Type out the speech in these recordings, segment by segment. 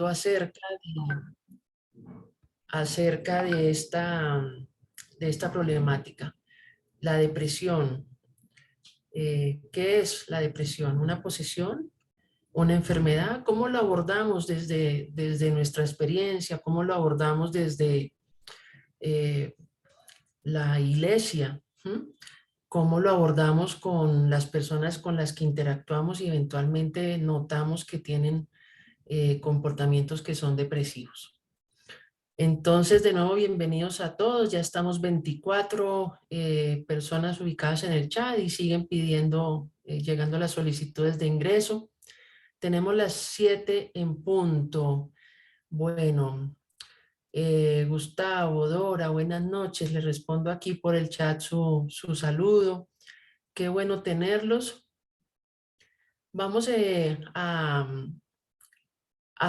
acerca de esta problemática, la depresión. ¿Qué es la depresión? ¿Una posesión? ¿Una enfermedad? ¿Cómo lo abordamos desde nuestra experiencia? ¿Cómo lo abordamos desde eh, la iglesia? ¿Mm? ¿Cómo lo abordamos con las personas con las que interactuamos y eventualmente notamos que tienen comportamientos que son depresivos? Entonces, de nuevo, bienvenidos a todos. Ya estamos 24 personas ubicadas en el chat y siguen pidiendo, llegando las solicitudes de ingreso. Tenemos las 7 en punto. Bueno, Gustavo, Dora, buenas noches. Les respondo aquí por el chat su saludo. Qué bueno tenerlos. Vamos a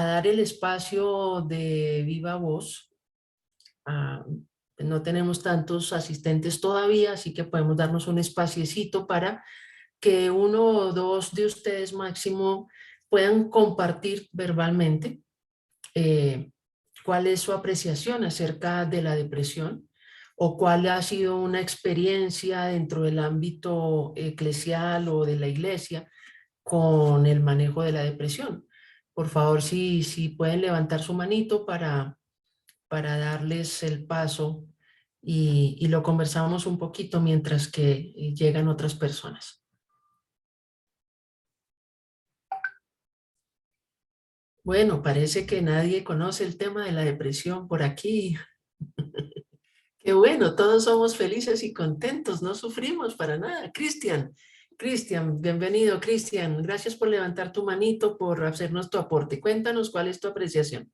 dar el espacio de viva voz. No tenemos tantos asistentes todavía, así que podemos darnos un espaciecito para que uno o dos de ustedes máximo puedan compartir verbalmente cuál es su apreciación acerca de la depresión o cuál ha sido una experiencia dentro del ámbito eclesial o de la iglesia con el manejo de la depresión. Por favor, si pueden levantar su manito para darles el paso y lo conversamos un poquito mientras que llegan otras personas. Bueno, parece que nadie conoce el tema de la depresión por aquí. Qué bueno, todos somos felices y contentos, no sufrimos para nada. Cristian, bienvenido, Cristian. Gracias por levantar tu manito, por hacernos tu aporte. Cuéntanos cuál es tu apreciación.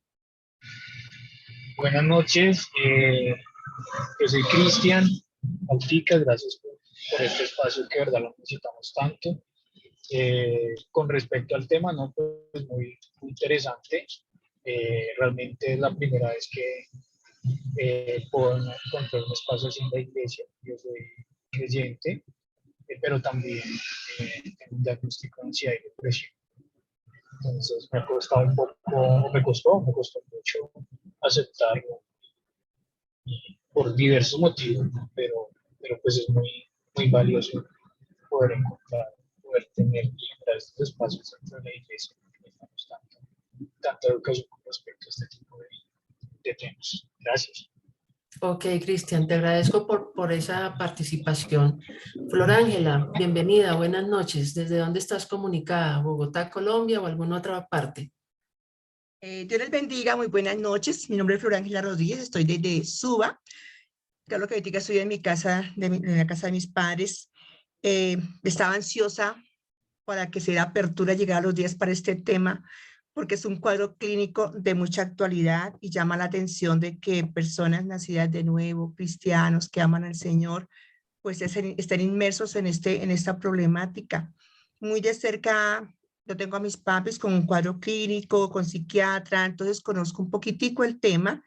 Buenas noches, yo soy Cristian Altica, gracias por este espacio que de verdad lo necesitamos tanto. Con respecto al tema, no, pues muy interesante. Realmente es la primera vez que puedo encontrar un espacio así en la iglesia. Yo soy creyente, pero también tengo un diagnóstico de ansiedad y depresión. Entonces me ha costado un poco, me costó mucho aceptarlo por diversos motivos, ¿no? pero pues es muy valioso poder encontrar, poder tener y encontrar estos espacios dentro de la iglesia que necesitamos tanta educación con respecto a este tipo de temas. Gracias. Ok, Cristian, te agradezco por esa participación. Flor Ángela, bienvenida, buenas noches. ¿Desde dónde estás comunicada? ¿Bogotá, Colombia o alguna otra parte? Dios les bendiga, muy buenas noches. Mi nombre es Flor Ángela Rodríguez, estoy desde Suba. Claro que ahorita estoy en mi casa, en la casa de mis padres. Estaba ansiosa para que se diera apertura, llegar a los días para este tema, porque es un cuadro clínico de mucha actualidad y llama la atención de que personas nacidas de nuevo, cristianos que aman al Señor, pues están inmersos en esta problemática. Muy de cerca, yo tengo a mis papis con un cuadro clínico, con psiquiatra, entonces conozco un poquitico el tema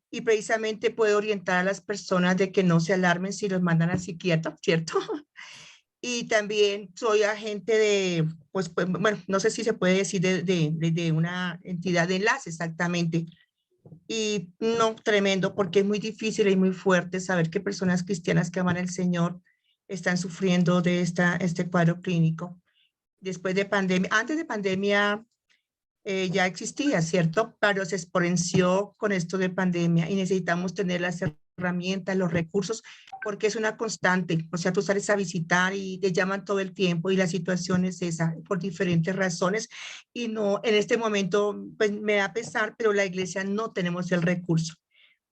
y precisamente puedo orientar a las personas de que no se alarmen si los mandan al psiquiatra, ¿cierto? Y también soy agente pues, bueno, no sé si se puede decir de una entidad de enlace exactamente. Y no, tremendo, porque es muy difícil y muy fuerte saber que personas cristianas que aman al Señor están sufriendo de este cuadro clínico. Después de pandemia, antes de pandemia ya existía, ¿cierto? Pero se exponenció con esto de pandemia y necesitamos tener las herramientas, los recursos, porque es una constante. O sea, tú sales a visitar y te llaman todo el tiempo y la situación es esa, por diferentes razones. Y no, en este momento, pues me da pesar, pero la iglesia no tenemos el recurso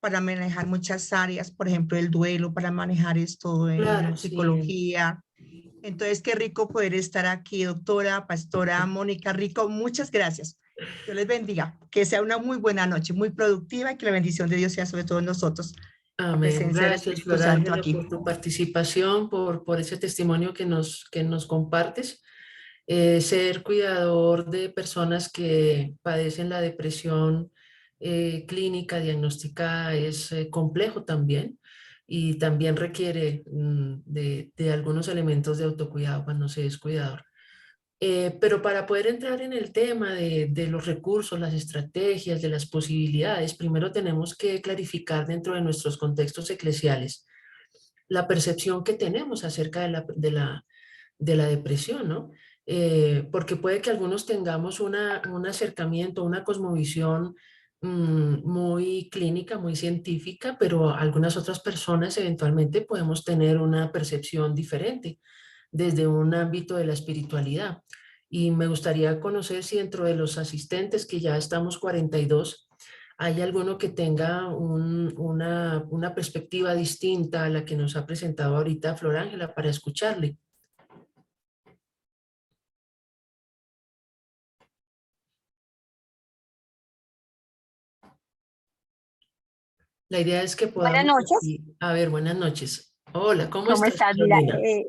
para manejar muchas áreas, por ejemplo, el duelo, para manejar esto en la Claro, sí. psicología. Entonces, qué rico poder estar aquí, doctora, pastora Mónica Rico. Muchas gracias. Dios les bendiga. Que sea una muy buena noche, muy productiva y que la bendición de Dios sea sobre todos nosotros. La Amén. presencia del Gracias, Espíritu Flor Santo Ángela, aquí. por tu participación, por ese testimonio que nos compartes. Ser cuidador de personas que padecen la depresión clínica diagnosticada es complejo también y también requiere de algunos elementos de autocuidado cuando se es cuidador. Pero para poder entrar en el tema de los recursos, las estrategias, de las posibilidades, primero tenemos que clarificar dentro de nuestros contextos eclesiales la percepción que tenemos acerca de la depresión, ¿no? Porque puede que algunos tengamos un acercamiento, una cosmovisión muy clínica, muy científica, pero algunas otras personas eventualmente podemos tener una percepción diferente desde un ámbito de la espiritualidad. Y me gustaría conocer si dentro de los asistentes, que ya estamos 42, hay alguno que tenga una perspectiva distinta a la que nos ha presentado ahorita Flor Ángela para escucharle. La idea es que Buenas podamos noches, a ver, buenas noches. Hola, ¿cómo ¿cómo estás, estás? Mira, Carolina?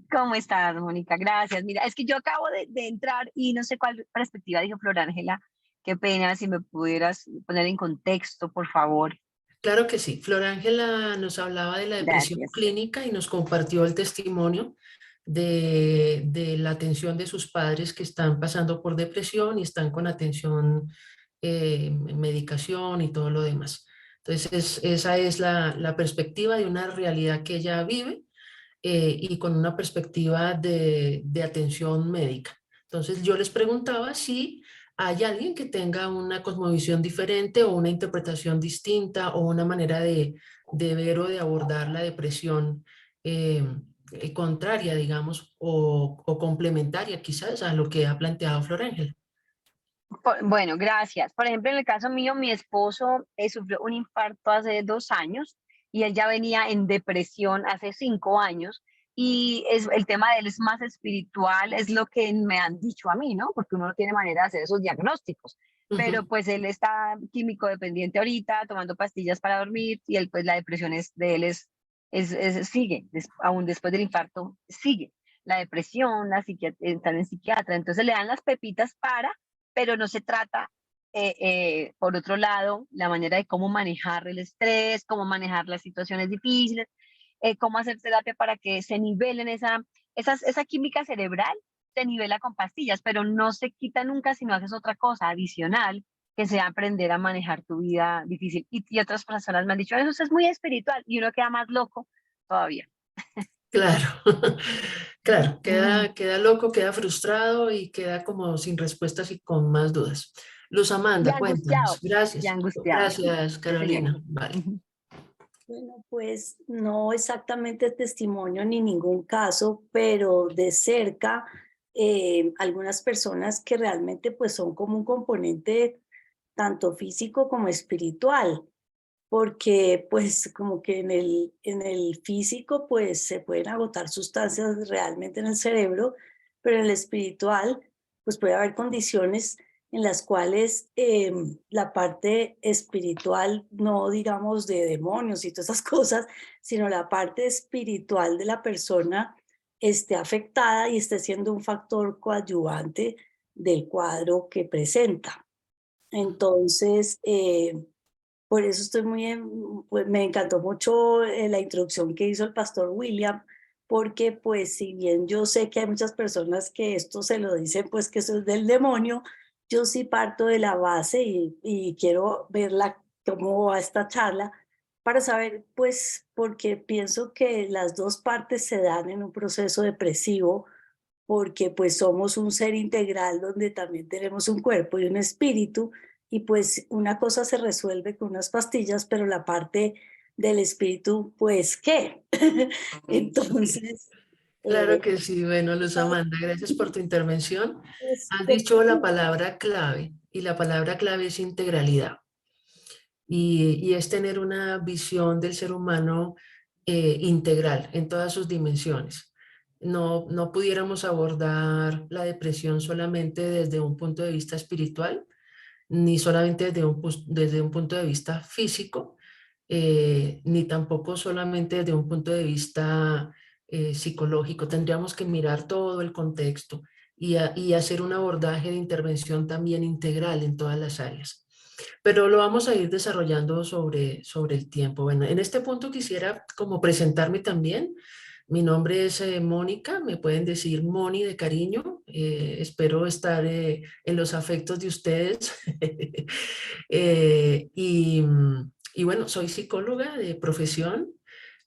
¿cómo estás, Mónica? Gracias. Mira, es que yo acabo de entrar y no sé cuál perspectiva dijo Flor Ángela. Qué pena si me pudieras poner en contexto, por favor. Claro que sí. Flor Ángela nos hablaba de la depresión Gracias. clínica y nos compartió el testimonio de la atención de sus padres que están pasando por depresión y están con atención, medicación y todo lo demás. Entonces, esa es la perspectiva de una realidad que ella vive, y con una perspectiva de atención médica. Entonces, yo les preguntaba si hay alguien que tenga una cosmovisión diferente o una interpretación distinta o una manera de ver o de abordar la depresión, eh, contraria, digamos, o complementaria quizás a lo que ha planteado Flor Ángel. Bueno, gracias. Por ejemplo, en el caso mío, mi esposo sufrió un infarto hace 2 años y él ya venía en depresión hace 5 años. Y el tema de él es más espiritual, es lo que me han dicho a mí, ¿no? Porque uno no tiene manera de hacer esos diagnósticos. Pero Ujú. pues él está químico dependiente ahorita, tomando pastillas para dormir y él, pues la depresión de él sigue, aún después del infarto, sigue. La depresión, estar en psiquiatra, entonces le dan las pepitas pero no se trata, por otro lado, la manera de cómo manejar el estrés, cómo manejar las situaciones difíciles, cómo hacer terapia para que se nivelen esa química cerebral, se nivela con pastillas, pero no se quita nunca si no haces otra cosa adicional, que sea aprender a manejar tu vida difícil. Y otras personas me han dicho, eso es muy espiritual, y uno queda más loco todavía. Claro, claro, Mm. queda loco, queda frustrado y queda como sin respuestas y con más dudas. Luz Y Amanda, cuéntanos. angustiado, y Gracias. angustiado. Gracias, Sí, señora. Carolina. Vale. Ujú. Bueno, pues no exactamente testimonio ni ningún caso, pero de cerca, algunas personas que realmente pues son como un componente tanto físico como espiritual, porque pues como que en el físico pues se pueden agotar sustancias realmente en el cerebro, pero en el espiritual pues puede haber condiciones en las cuales la parte espiritual, no digamos de demonios y todas esas cosas, sino la parte espiritual de la persona esté afectada y esté siendo un factor coadyuvante del cuadro que presenta. Entonces, por eso estoy pues me encantó mucho la introducción que hizo el pastor William, porque pues si bien yo sé que hay muchas personas que esto se lo dicen, pues que eso es del demonio, yo sí parto de la base y quiero verla cómo va esta charla para saber, pues, porque pienso que las dos partes se dan en un proceso depresivo, porque pues somos un ser integral donde también tenemos un cuerpo y un espíritu, y pues una cosa se resuelve con unas pastillas, pero la parte del espíritu, pues, ¿qué? Entonces, Claro eh, que sí. Bueno, Luz Amanda, gracias por tu intervención. es Has dicho la comprensible. palabra clave y la palabra clave es integralidad. Y es tener una visión del ser humano, integral en todas sus dimensiones. No pudiéramos abordar la depresión solamente desde un punto de vista espiritual, ni solamente desde un punto de vista físico, ni tampoco solamente desde un punto de vista, psicológico. Tendríamos que mirar todo el contexto y hacer un abordaje de intervención también integral en todas las áreas. Pero lo vamos a ir desarrollando sobre el tiempo. Bueno, en este punto quisiera como presentarme también. Mi nombre es Mónica, me pueden decir Moni de cariño. Espero estar en los afectos de ustedes. Y bueno, soy psicóloga de profesión,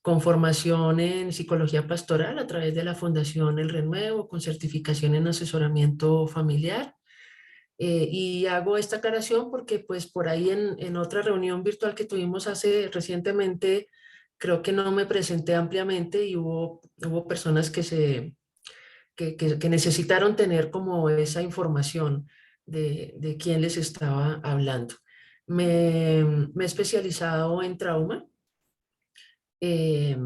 con formación en psicología pastoral a través de la Fundación El Renuevo, con certificación en asesoramiento familiar. Y hago esta aclaración porque pues por ahí en otra reunión virtual que tuvimos hace recientemente, creo que no me presenté ampliamente y hubo personas que necesitaron tener como esa información de quién les estaba hablando. Me he especializado en trauma, eh,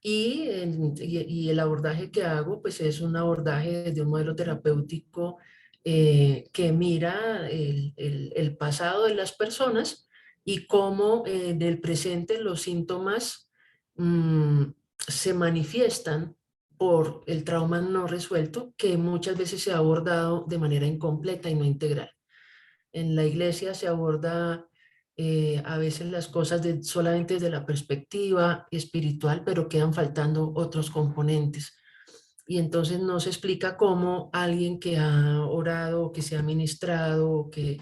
y el abordaje que hago, pues es un abordaje desde un modelo terapéutico que mira el pasado de las personas y cómo en el presente los síntomas se manifiestan por el trauma no resuelto, que muchas veces se ha abordado de manera incompleta y no integral. En la iglesia se aborda a veces las cosas solamente desde la perspectiva espiritual, pero quedan faltando otros componentes. Y entonces no se explica cómo alguien que ha orado, que se ha ministrado, que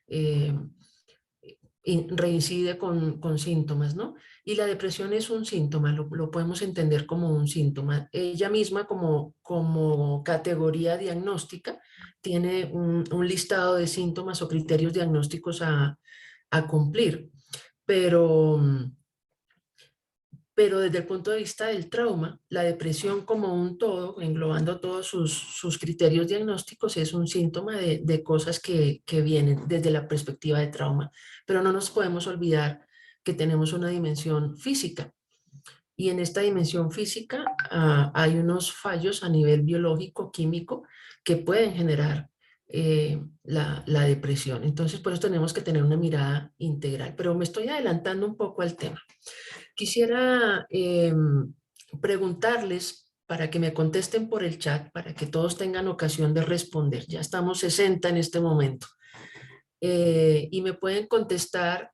eh, reincide con síntomas, ¿no? Y la depresión es un síntoma, lo podemos entender como un síntoma. Ella misma como categoría diagnóstica tiene un listado de síntomas o criterios diagnósticos a cumplir, pero, pero desde el punto de vista del trauma, la depresión como un todo, englobando todos sus criterios diagnósticos, es un síntoma de cosas que vienen desde la perspectiva de trauma. Pero no nos podemos olvidar que tenemos una dimensión física. Y en esta dimensión física hay unos fallos a nivel biológico, químico, que pueden generar la depresión. Entonces, por eso tenemos que tener una mirada integral. Pero me estoy adelantando un poco al tema. Quisiera preguntarles para que me contesten por el chat, para que todos tengan ocasión de responder. Ya estamos 60 en este momento. Y me pueden contestar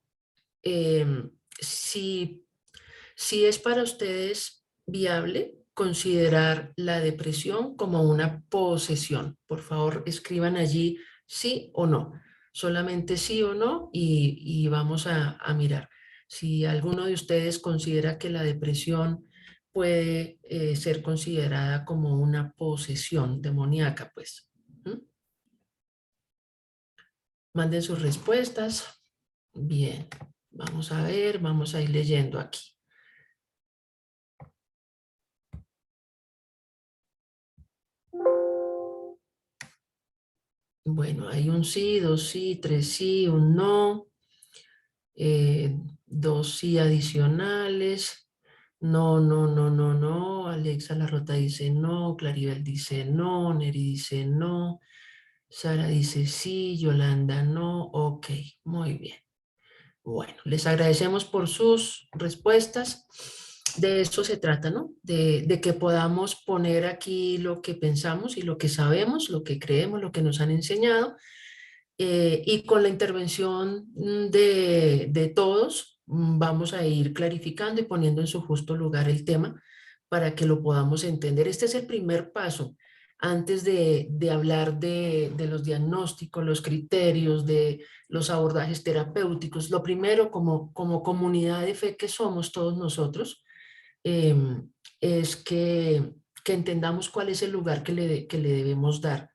si es para ustedes viable considerar la depresión como una posesión. Por favor, escriban allí sí o no. Solamente sí o no y vamos a mirar. Si alguno de ustedes considera que la depresión puede ser considerada como una posesión demoníaca, pues. ¿Mm? Manden sus respuestas. Bien, vamos a ver, vamos a ir leyendo aquí. Bueno, hay un sí, dos sí, tres sí, un no, dos sí adicionales. No, no, no, no, no. Alexa Larrota dice no, Claribel dice no, Neri dice no, Sara dice sí, Yolanda no. Ok, muy bien. Bueno, les agradecemos por sus respuestas. De esto se trata, ¿no? De que podamos poner aquí lo que pensamos y lo que sabemos, lo que creemos, lo que nos han enseñado. Y con la intervención de todos, vamos a ir clarificando y poniendo en su justo lugar el tema para que lo podamos entender. Este es el primer paso antes de hablar de los diagnósticos, los criterios, de los abordajes terapéuticos. Lo primero, como comunidad de fe que somos todos nosotros, eh, es que entendamos cuál es el lugar que le debemos dar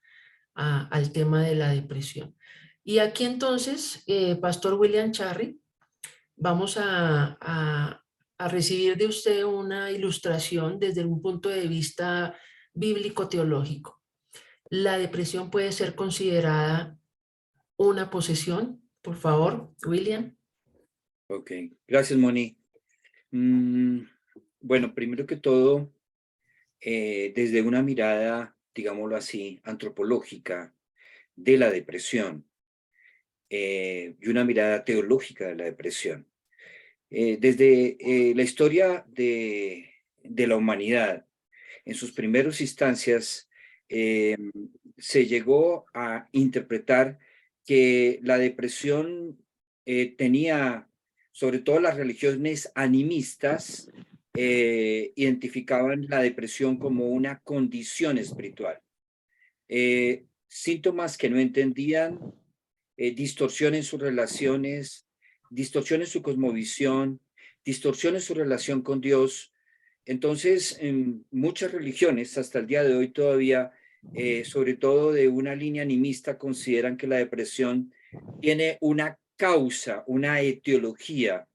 al tema de la depresión. Y aquí entonces, Pastor William Charry, vamos a recibir de usted una ilustración desde un punto de vista bíblico-teológico. ¿La depresión puede ser considerada una posesión? Por favor, William. Ok, gracias, Moni. Bueno, primero que todo, desde una mirada, digámoslo así, antropológica de la depresión y una mirada teológica de la depresión. Desde la historia de la humanidad, en sus primeras instancias, se llegó a interpretar que la depresión tenía, sobre todo las religiones animistas, identificaban la depresión como una condición espiritual. Síntomas que no entendían, distorsión en sus relaciones, distorsión en su cosmovisión, distorsión en su relación con Dios. Entonces, en muchas religiones, hasta el día de hoy todavía, sobre todo de una línea animista, consideran que la depresión tiene una causa, una etiología,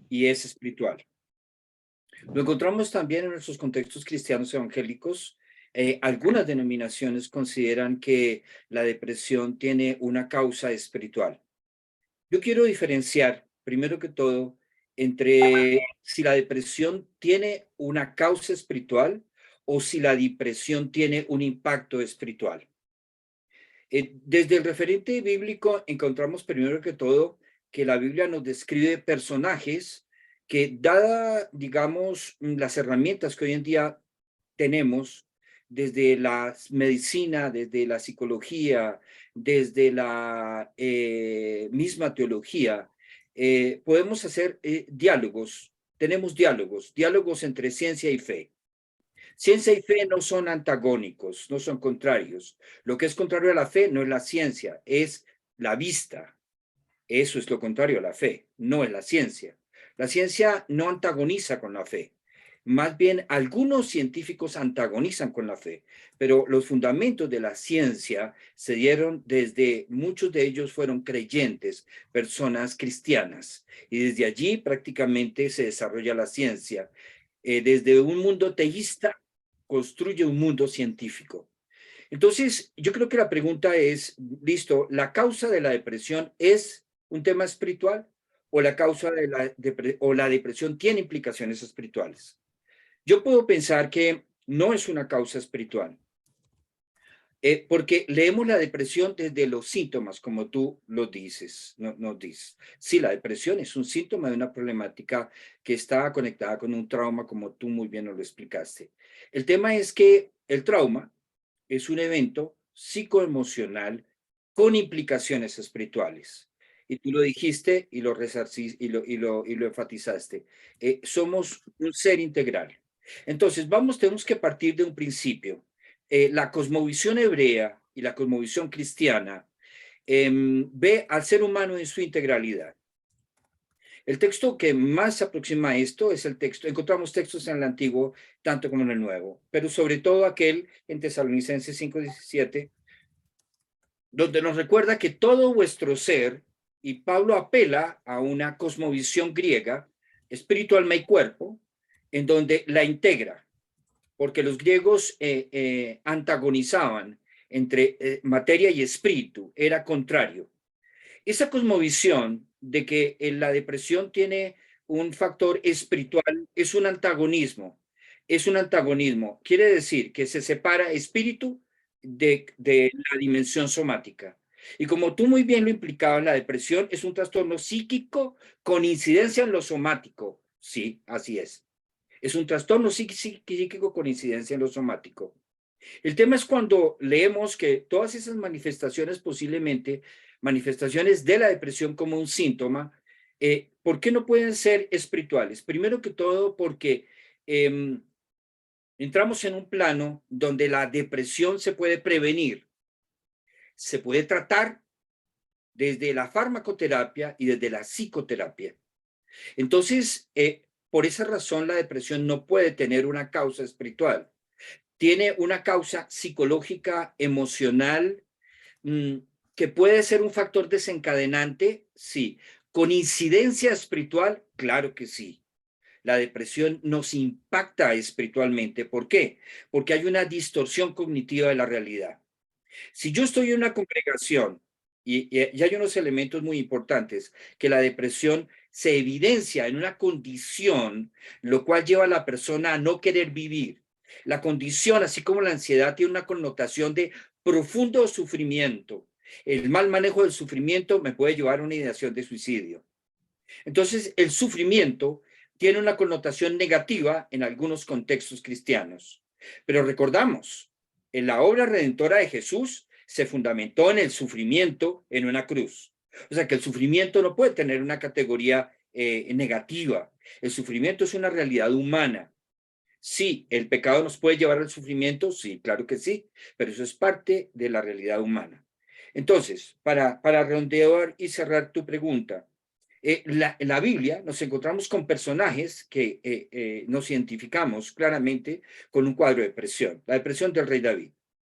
y es espiritual. Lo encontramos también en nuestros contextos cristianos evangélicos. Algunas denominaciones consideran que la depresión tiene una causa espiritual. Yo quiero diferenciar, primero que todo, entre si la depresión tiene una causa espiritual o si la depresión tiene un impacto espiritual. Desde el referente bíblico encontramos primero que todo que la Biblia nos describe personajes que, dada, digamos, las herramientas que hoy en día tenemos, desde la medicina, desde la psicología, desde la misma teología, podemos hacer diálogos, tenemos diálogos entre ciencia y fe. Ciencia y fe no son antagónicos, no son contrarios. Lo que es contrario a la fe no es la ciencia, es la vista. Eso es lo contrario a la fe, no es la ciencia. La ciencia no antagoniza con la fe. Más bien, algunos científicos antagonizan con la fe, pero los fundamentos de la ciencia se dieron desde, muchos de ellos fueron creyentes, personas cristianas, y desde allí prácticamente se desarrolla la ciencia. Desde un mundo teísta construye un mundo científico. Entonces, yo creo que la pregunta es, listo, ¿la causa de la depresión es un tema espiritual o la causa de la depresión tiene implicaciones espirituales? Yo puedo pensar que no es una causa espiritual, porque leemos la depresión desde los síntomas, como tú lo dices, nos dices. Sí, la depresión es un síntoma de una problemática que está conectada con un trauma, como tú muy bien nos lo explicaste. El tema es que el trauma es un evento psicoemocional con implicaciones espirituales. Y tú lo dijiste y lo enfatizaste. Somos un ser integral. Entonces, tenemos que partir de un principio. La cosmovisión hebrea y la cosmovisión cristiana ve al ser humano en su integralidad. El texto que más se aproxima a esto es el texto, encontramos textos en el Antiguo tanto como en el Nuevo, pero sobre todo aquel en Tesalonicenses 5:17, donde nos recuerda que todo vuestro ser, y Pablo apela a una cosmovisión griega, espíritu, alma y cuerpo, en donde la integra, porque los griegos antagonizaban entre materia y espíritu, era contrario. Esa cosmovisión de que la depresión tiene un factor espiritual es un antagonismo. Es un antagonismo. Quiere decir que se separa espíritu de la dimensión somática. Y como tú muy bien lo implicabas, la depresión es un trastorno psíquico con incidencia en lo somático. Sí, así es. Es un trastorno psíquico con incidencia en lo somático. El tema es cuando leemos que todas esas manifestaciones, posiblemente manifestaciones de la depresión como un síntoma, ¿por qué no pueden ser espirituales? Primero que todo porque entramos en un plano donde la depresión se puede prevenir, se puede tratar desde la farmacoterapia y desde la psicoterapia. Entonces, por esa razón, la depresión no puede tener una causa espiritual. Tiene una causa psicológica, emocional, que puede ser un factor desencadenante, sí. Con incidencia espiritual, claro que sí. La depresión nos impacta espiritualmente. ¿Por qué? Porque hay una distorsión cognitiva de la realidad. Si yo estoy en una congregación y hay unos elementos muy importantes, que la depresión se evidencia en una condición, lo cual lleva a la persona a no querer vivir. La condición, así como la ansiedad, tiene una connotación de profundo sufrimiento. El mal manejo del sufrimiento me puede llevar a una ideación de suicidio. Entonces, el sufrimiento tiene una connotación negativa en algunos contextos cristianos. Pero recordamos, en la obra redentora de Jesús se fundamentó en el sufrimiento en una cruz. O sea que el sufrimiento no puede tener una categoría negativa. El sufrimiento es una realidad humana. Sí, el pecado nos puede llevar al sufrimiento, sí, claro que sí, pero eso es parte de la realidad humana. Entonces, para redondear y cerrar tu pregunta, en la Biblia nos encontramos con personajes que nos identificamos claramente con un cuadro de depresión. La depresión del rey David,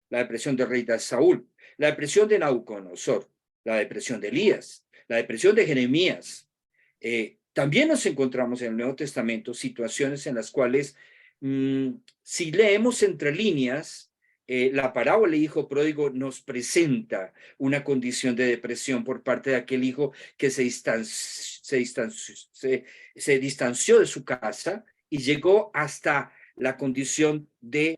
la depresión del rey Saúl, la depresión de Nabucodonosor, la depresión de Elías, la depresión de Jeremías. También nos encontramos en el Nuevo Testamento situaciones en las cuales, si leemos entre líneas, la parábola del hijo pródigo nos presenta una condición de depresión por parte de aquel hijo que se distanció de su casa y llegó hasta la condición de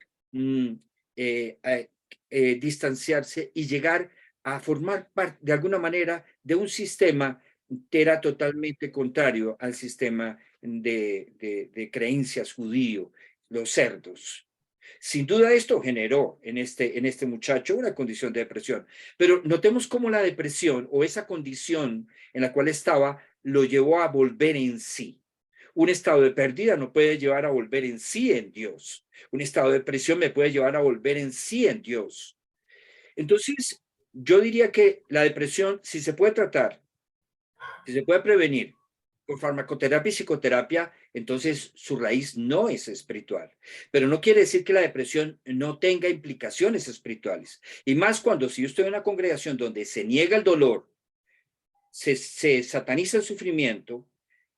distanciarse y llegar a formar parte, de alguna manera, de un sistema que era totalmente contrario al sistema de creencias judío, los cerdos. Sin duda esto generó en este muchacho una condición de depresión, pero notemos cómo la depresión o esa condición en la cual estaba lo llevó a volver en sí. Un estado de pérdida no puede llevar a volver en sí en Dios. Un estado de depresión me puede llevar a volver en sí en Dios. Entonces, yo diría que la depresión, si se puede tratar, si se puede prevenir con farmacoterapia y psicoterapia, entonces su raíz no es espiritual. Pero no quiere decir que la depresión no tenga implicaciones espirituales. Y más cuando si yo estoy en una congregación donde se niega el dolor, se sataniza el sufrimiento,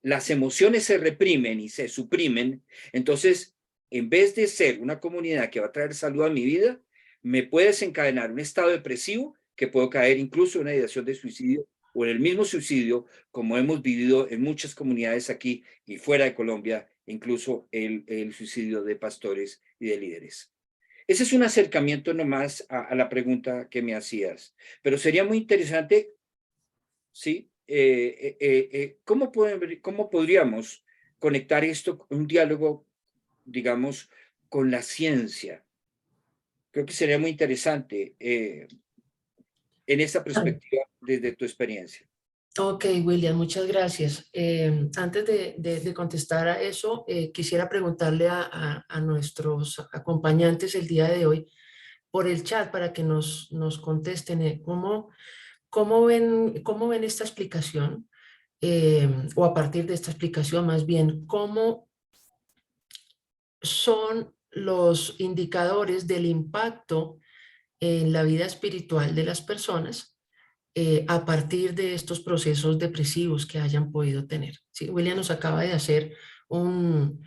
las emociones se reprimen y se suprimen, entonces, en vez de ser una comunidad que va a traer salud a mi vida, me puede desencadenar un estado depresivo que puedo caer incluso en una ideación de suicidio o en el mismo suicidio, como hemos vivido en muchas comunidades aquí y fuera de Colombia, incluso el suicidio de pastores y de líderes. Ese es un acercamiento nomás a la pregunta que me hacías, pero sería muy interesante, ¿sí? ¿Cómo podríamos conectar esto, un diálogo, digamos, con la ciencia? Creo que sería muy interesante en esa perspectiva desde tu experiencia. Ok, William, muchas gracias. Antes de contestar a eso, quisiera preguntarle a nuestros acompañantes el día de hoy por el chat para que nos contesten cómo ven esta explicación, o a partir de esta explicación más bien, cómo son los indicadores del impacto en la vida espiritual de las personas a partir de estos procesos depresivos que hayan podido tener. ¿Sí? William nos acaba de hacer una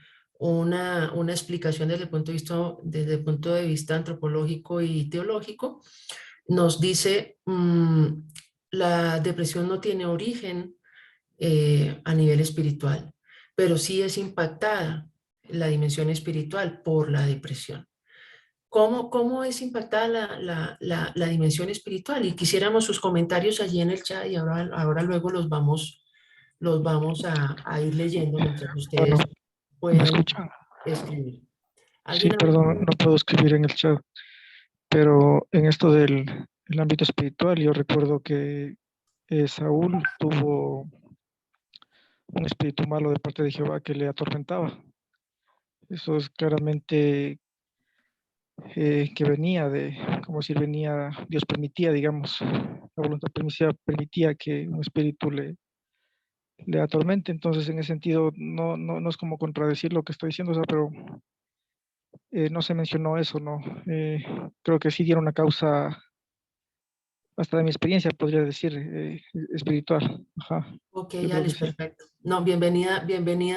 explicación desde el punto de vista antropológico y teológico. Nos dice, la depresión no tiene origen a nivel espiritual, pero sí es impactada la dimensión espiritual por la depresión. ¿Cómo es impactada la dimensión espiritual? Y quisiéramos sus comentarios allí en el chat y ahora luego los vamos a ir leyendo mientras Bueno, ustedes ¿me pueden escuchan? escribir. Sí, ¿Alguien? perdón, no puedo escribir en el chat, pero en esto del el ámbito espiritual, yo recuerdo que Saúl tuvo un espíritu malo de parte de Jehová que le atormentaba. Eso es claramente que venía de, como si venía, Dios permitía, digamos, la voluntad permitía que un espíritu le atormente. Entonces, en ese sentido, no es como contradecir lo que estoy diciendo, o sea, pero no se mencionó eso, ¿no? Creo que sí dieron una causa, hasta de mi experiencia, podría decir, espiritual. Ajá, Ok, yo creo que Alex, sí. perfecto. No, bienvenida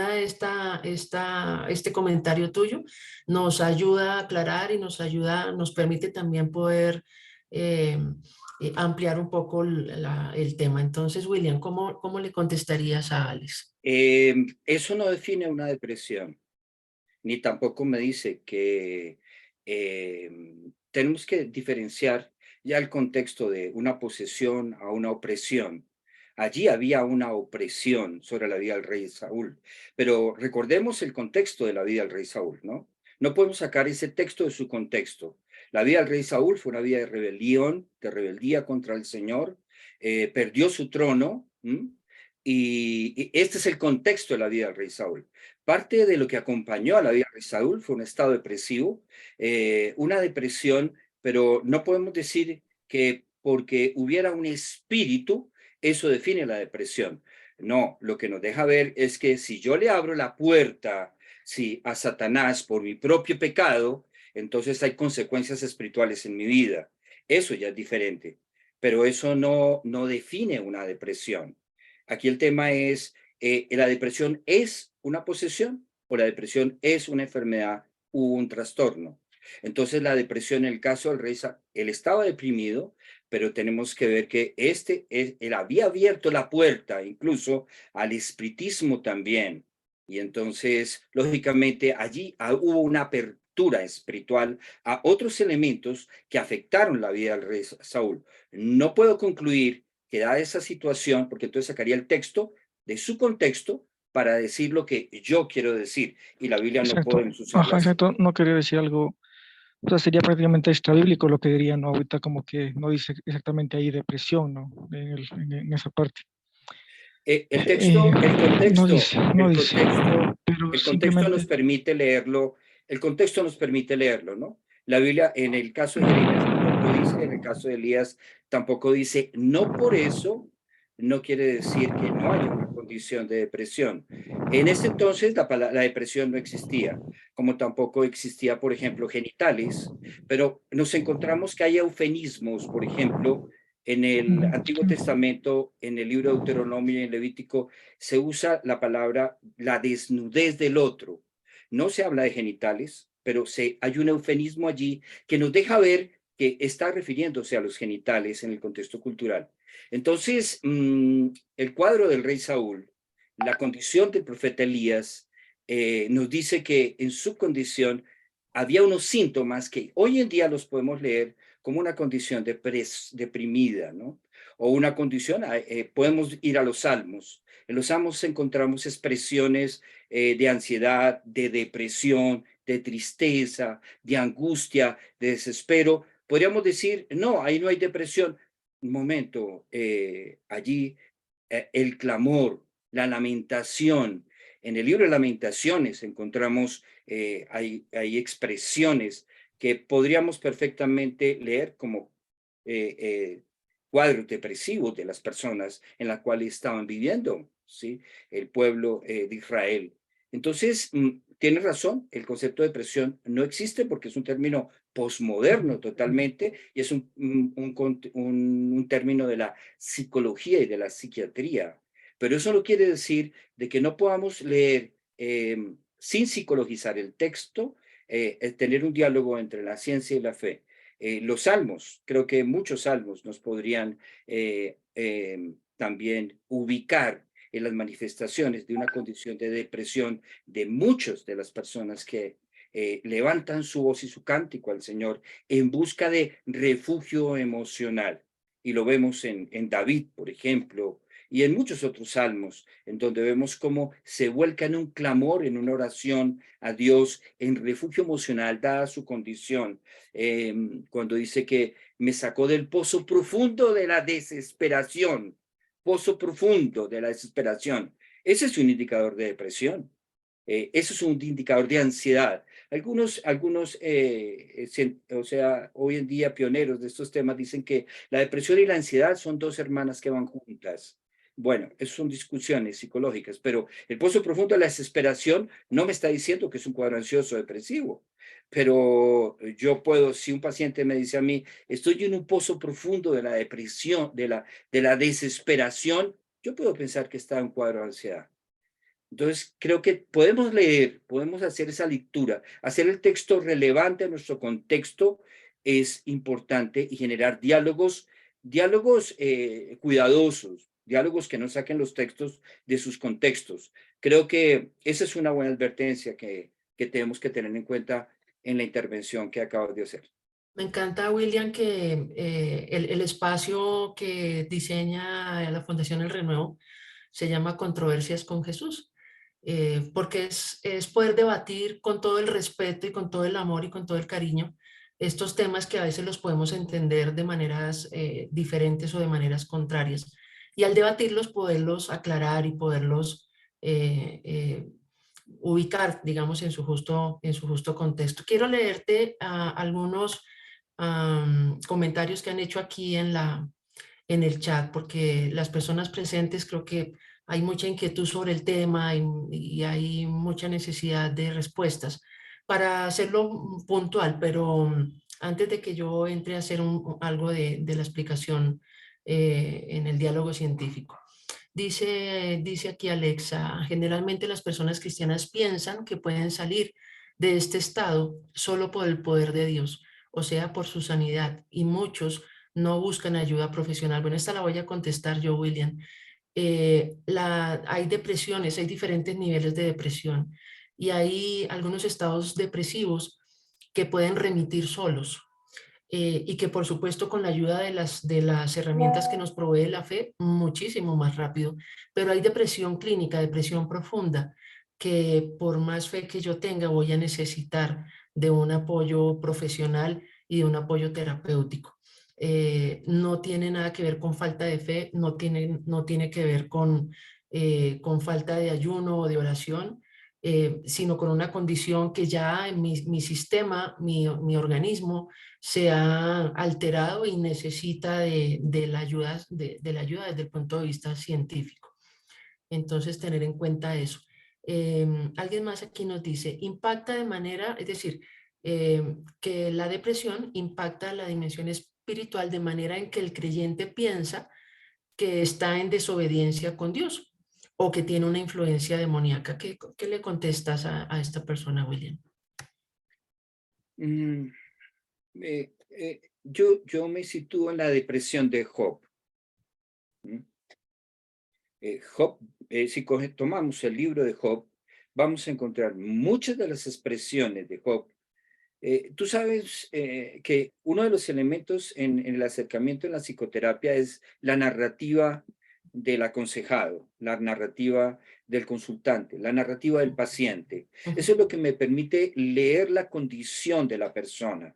a este comentario tuyo. Nos ayuda a aclarar y nos permite también poder eh, ampliar un poco el tema. Entonces, William, ¿cómo le contestarías a Alex? Eso no define una depresión, ni tampoco me dice que tenemos que diferenciar ya el contexto de una posesión a una opresión. Allí había una opresión sobre la vida del rey Saúl, pero recordemos el contexto de la vida del rey Saúl, ¿no? No podemos sacar ese texto de su contexto. La vida del rey Saúl fue una vida de rebelión, de rebeldía contra el Señor, perdió su trono, Y este es el contexto de la vida del rey Saúl. Parte de lo que acompañó a la vida del rey Saúl fue un estado depresivo, una depresión, pero no podemos decir que porque hubiera un espíritu, eso define la depresión. No, lo que nos deja ver es que si yo le abro la puerta, a Satanás por mi propio pecado, entonces hay consecuencias espirituales en mi vida. Eso ya es diferente, pero eso no define una depresión. Aquí el tema es, ¿la depresión es una posesión o la depresión es una enfermedad u un trastorno? Entonces la depresión, en el caso del rey, él estaba deprimido, pero tenemos que ver que él había abierto la puerta incluso al espiritismo también. Y entonces, lógicamente, allí hubo una apertura espiritual a otros elementos que afectaron la vida del rey Saúl. No puedo concluir que da esa situación, porque entonces sacaría el texto de su contexto para decir lo que yo quiero decir, y la Biblia no Exacto. podemos usarla Ajá, así. exacto. No quería decir algo, o sea, sería prácticamente extrabíblico lo que diría, ¿no? Ahorita como que no dice exactamente ahí depresión, ¿no? En esa parte. El texto, No dice, pero el contexto nos simplemente, permite leerlo, el contexto nos permite leerlo, ¿no? La Biblia, en el caso de Jeremías tampoco dice, en el caso de Elías tampoco dice, no por eso no quiere decir que no haya una condición de depresión. En ese entonces la depresión no existía, como tampoco existía, por ejemplo, genitales, pero nos encontramos que hay eufemismos, por ejemplo, en el Antiguo Testamento, en el libro de Deuteronomio y en Levítico, se usa la palabra la desnudez del otro. No se habla de genitales, pero hay un eufemismo allí que nos deja ver que está refiriéndose a los genitales en el contexto cultural. Entonces, el cuadro del rey Saúl, la condición del profeta Elías, nos dice que en su condición había unos síntomas que hoy en día los podemos leer como una condición deprimida, ¿no? O una condición, podemos ir a los salmos. En los salmos encontramos expresiones de ansiedad, de depresión, de tristeza, de angustia, de desespero. Podríamos decir, no, ahí no hay depresión. Un momento, allí el clamor, la lamentación. En el libro de Lamentaciones encontramos, hay expresiones que podríamos perfectamente leer como cuadros depresivos de las personas en las cuales estaban viviendo, ¿sí? El pueblo de Israel. Entonces, tiene razón, el concepto de depresión no existe porque es un término posmoderno totalmente y es un término de la psicología y de la psiquiatría. Pero eso no quiere decir de que no podamos leer sin psicologizar el texto, tener un diálogo entre la ciencia y la fe. Los salmos, creo que muchos salmos nos podrían también ubicar en las manifestaciones de una condición de depresión de muchas de las personas que levantan su voz y su cántico al Señor en busca de refugio emocional. Y lo vemos en David, por ejemplo, y en muchos otros salmos, en donde vemos cómo se vuelca en un clamor, en una oración a Dios, en refugio emocional, dada su condición. Cuando dice que me sacó del pozo profundo de la desesperación, pozo profundo de la desesperación. Ese es un indicador de depresión. Eso es un indicador de ansiedad. Algunos o sea, hoy en día pioneros de estos temas dicen que la depresión y la ansiedad son dos hermanas que van juntas. Bueno, eso son discusiones psicológicas, pero el pozo profundo de la desesperación no me está diciendo que es un cuadro ansioso depresivo, pero yo puedo, si un paciente me dice a mí, estoy en un pozo profundo de la depresión, de la desesperación, yo puedo pensar que está en un cuadro de ansiedad. Entonces, creo que podemos leer, podemos hacer esa lectura, hacer el texto relevante a nuestro contexto es importante y generar diálogos cuidadosos, diálogos que no saquen los textos de sus contextos. Creo que esa es una buena advertencia que tenemos que tener en cuenta en la intervención que acabo de hacer. Me encanta, William, que el espacio que diseña la Fundación El Renuevo se llama Controversias con Jesús, porque es poder debatir con todo el respeto y con todo el amor y con todo el cariño estos temas que a veces los podemos entender de maneras diferentes o de maneras contrarias. y al debatirlos poderlos aclarar y poderlos ubicar, digamos, en su justo contexto. Quiero leerte algunos comentarios que han hecho aquí en el chat, porque las personas presentes creo que hay mucha inquietud sobre el tema y hay mucha necesidad de respuestas. Para hacerlo puntual, pero antes de que yo entre a hacer algo de la explicación en el diálogo científico. Dice aquí Alexa, generalmente las personas cristianas piensan que pueden salir de este estado solo por el poder de Dios, o sea, por su sanidad, y muchos no buscan ayuda profesional. Bueno, esta la voy a contestar yo, William. Hay depresiones, hay diferentes niveles de depresión y hay algunos estados depresivos que pueden remitir solos. Y que por supuesto con la ayuda de las herramientas que nos provee la fe, muchísimo más rápido. Pero hay depresión clínica, depresión profunda, que por más fe que yo tenga voy a necesitar de un apoyo profesional y de un apoyo terapéutico. No tiene nada que ver con falta de fe, no tiene que ver con falta de ayuno o de oración, sino con una condición que ya en mi sistema, mi organismo, se ha alterado y necesita de la ayuda, de la ayuda desde el punto de vista científico. Entonces, tener en cuenta eso. Alguien más aquí nos dice, impacta de manera, es decir, que la depresión impacta la dimensión espiritual de manera en que el creyente piensa que está en desobediencia con Dios o que tiene una influencia demoníaca. ¿Qué le contestas a esta persona, William? Yo me sitúo en la depresión de Job. Job, si tomamos el libro de Job, vamos a encontrar muchas de las expresiones de Job. Tú sabes que uno de los elementos en el acercamiento en la psicoterapia es la narrativa del aconsejado, la narrativa del consultante, la narrativa del paciente. Eso es lo que me permite leer la condición de la persona.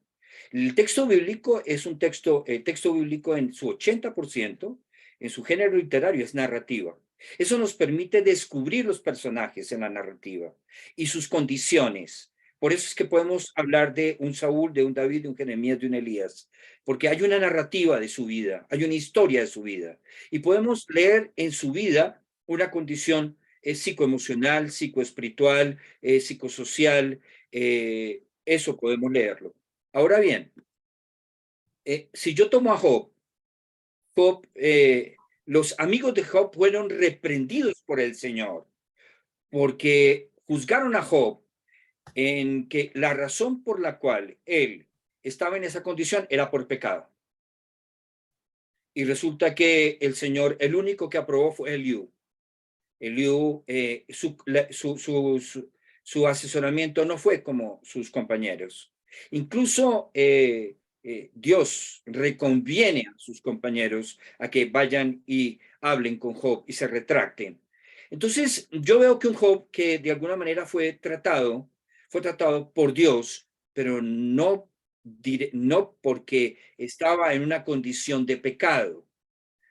El texto bíblico es un texto, el texto bíblico en su 80%, en su género literario, es narrativa. Eso nos permite descubrir los personajes en la narrativa y sus condiciones. Por eso es que podemos hablar de un Saúl, de un David, de un Jeremías, de un Elías, porque hay una narrativa de su vida, hay una historia de su vida, y podemos leer en su vida una condición psicoemocional, psicoespiritual, psicosocial, eso podemos leerlo. Ahora bien, si yo tomo a Job, los amigos de Job fueron reprendidos por el Señor, porque juzgaron a Job en que la razón por la cual él estaba en esa condición era por pecado. Y resulta que el Señor, el único que aprobó fue Eliú. Eliú, su asesoramiento no fue como sus compañeros. Incluso Dios reconviene a sus compañeros a que vayan y hablen con Job y se retracten. Entonces, yo veo que un Job que de alguna manera fue tratado por Dios, pero no porque estaba en una condición de pecado,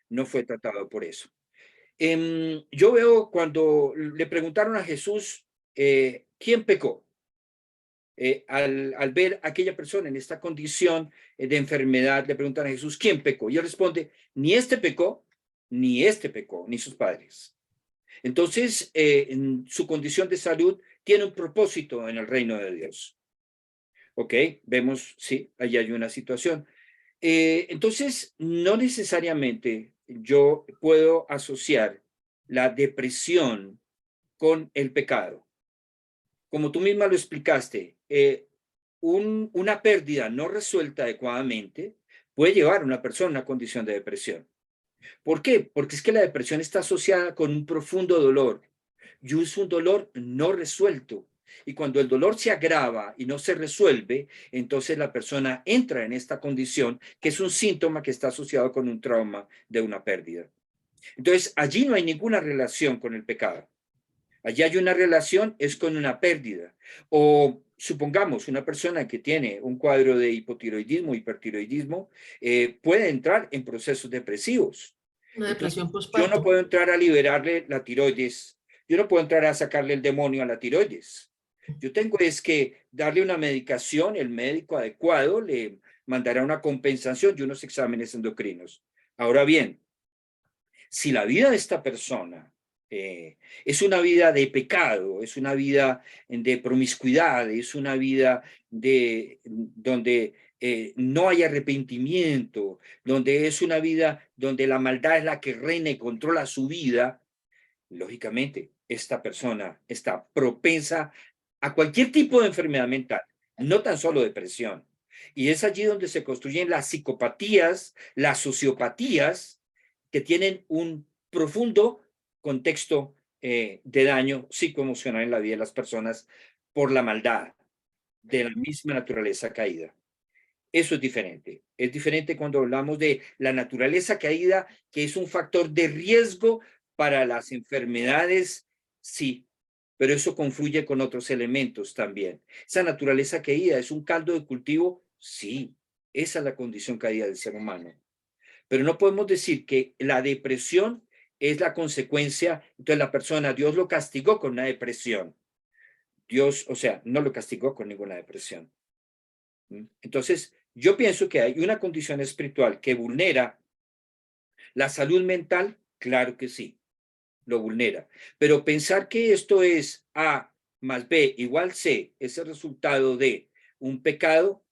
no fue tratado por eso. Yo veo cuando le preguntaron a Jesús, ¿quién pecó? Al ver a aquella persona en esta condición de enfermedad, le preguntan a Jesús, ¿quién pecó? Y él responde, ni este pecó, ni sus padres. Entonces, en su condición de salud tiene un propósito en el reino de Dios. ¿Ok? Vemos, sí, ahí hay una situación. Entonces, no necesariamente yo puedo asociar la depresión con el pecado. Como tú misma lo explicaste, una pérdida no resuelta adecuadamente puede llevar a una persona a una condición de depresión. ¿Por qué? Porque es que la depresión está asociada con un profundo dolor y es un dolor no resuelto. Y cuando el dolor se agrava y no se resuelve, entonces la persona entra en esta condición, que es un síntoma que está asociado con un trauma de una pérdida. Entonces, allí no hay ninguna relación con el pecado. Allí hay una relación, es con una pérdida. O supongamos una persona que tiene un cuadro de hipotiroidismo, hipertiroidismo, puede entrar en procesos depresivos. Una depresión Entonces, yo no postparto. puedo entrar a liberarle la tiroides. Yo no puedo entrar a sacarle el demonio a la tiroides. Yo tengo es que darle una medicación, el médico adecuado le mandará una compensación y unos exámenes endocrinos. Ahora bien, si la vida de esta persona es una vida de pecado, es una vida de promiscuidad, es una vida donde no hay arrepentimiento, donde es una vida donde la maldad es la que reina y controla su vida, lógicamente esta persona está propensa a cualquier tipo de enfermedad mental, no tan solo depresión. Y es allí donde se construyen las psicopatías, las sociopatías, que tienen un profundo contexto de daño psicoemocional en la vida de las personas por la maldad de la misma naturaleza caída. Eso es diferente. Es diferente cuando hablamos de la naturaleza caída, que es un factor de riesgo para las enfermedades, sí, pero eso confluye con otros elementos también. Esa naturaleza caída es un caldo de cultivo, sí, esa es la condición caída del ser humano. Pero no podemos decir que la depresión es la consecuencia, entonces la persona, Dios lo castigó con una depresión. Dios, o sea, no lo castigó con ninguna depresión. Entonces, yo pienso que hay una condición espiritual que vulnera la salud mental, claro que sí, lo vulnera. Pero pensar que esto es A más B igual C, es el resultado de un pecado,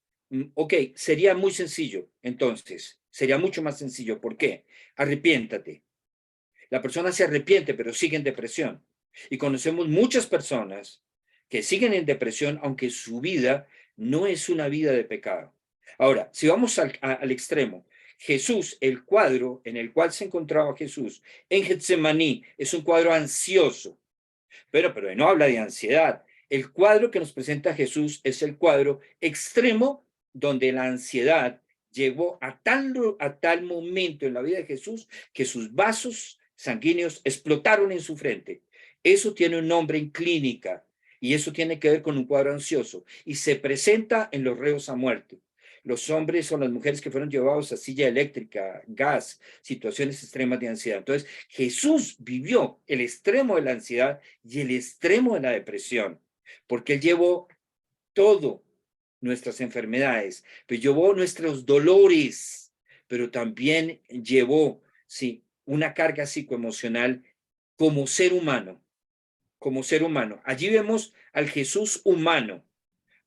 ok, sería muy sencillo. Entonces, sería mucho más sencillo. ¿Por qué? Arrepiéntate. La persona se arrepiente, pero sigue en depresión. Y conocemos muchas personas que siguen en depresión, aunque su vida no es una vida de pecado. Ahora, si vamos al extremo, Jesús, el cuadro en el cual se encontraba Jesús en Getsemaní, es un cuadro ansioso, pero no habla de ansiedad. El cuadro que nos presenta Jesús es el cuadro extremo donde la ansiedad llegó a tal momento en la vida de Jesús que sus vasos sanguíneos explotaron en su frente. Eso tiene un nombre en clínica y eso tiene que ver con un cuadro ansioso y se presenta en los reos a muerte. Los hombres o las mujeres que fueron llevados a silla eléctrica, gas, situaciones extremas de ansiedad. Entonces, Jesús vivió el extremo de la ansiedad y el extremo de la depresión, porque Él llevó todo, nuestras enfermedades, pero llevó nuestros dolores, pero también llevó, sí, una carga psicoemocional como ser humano, como ser humano. Allí vemos al Jesús humano,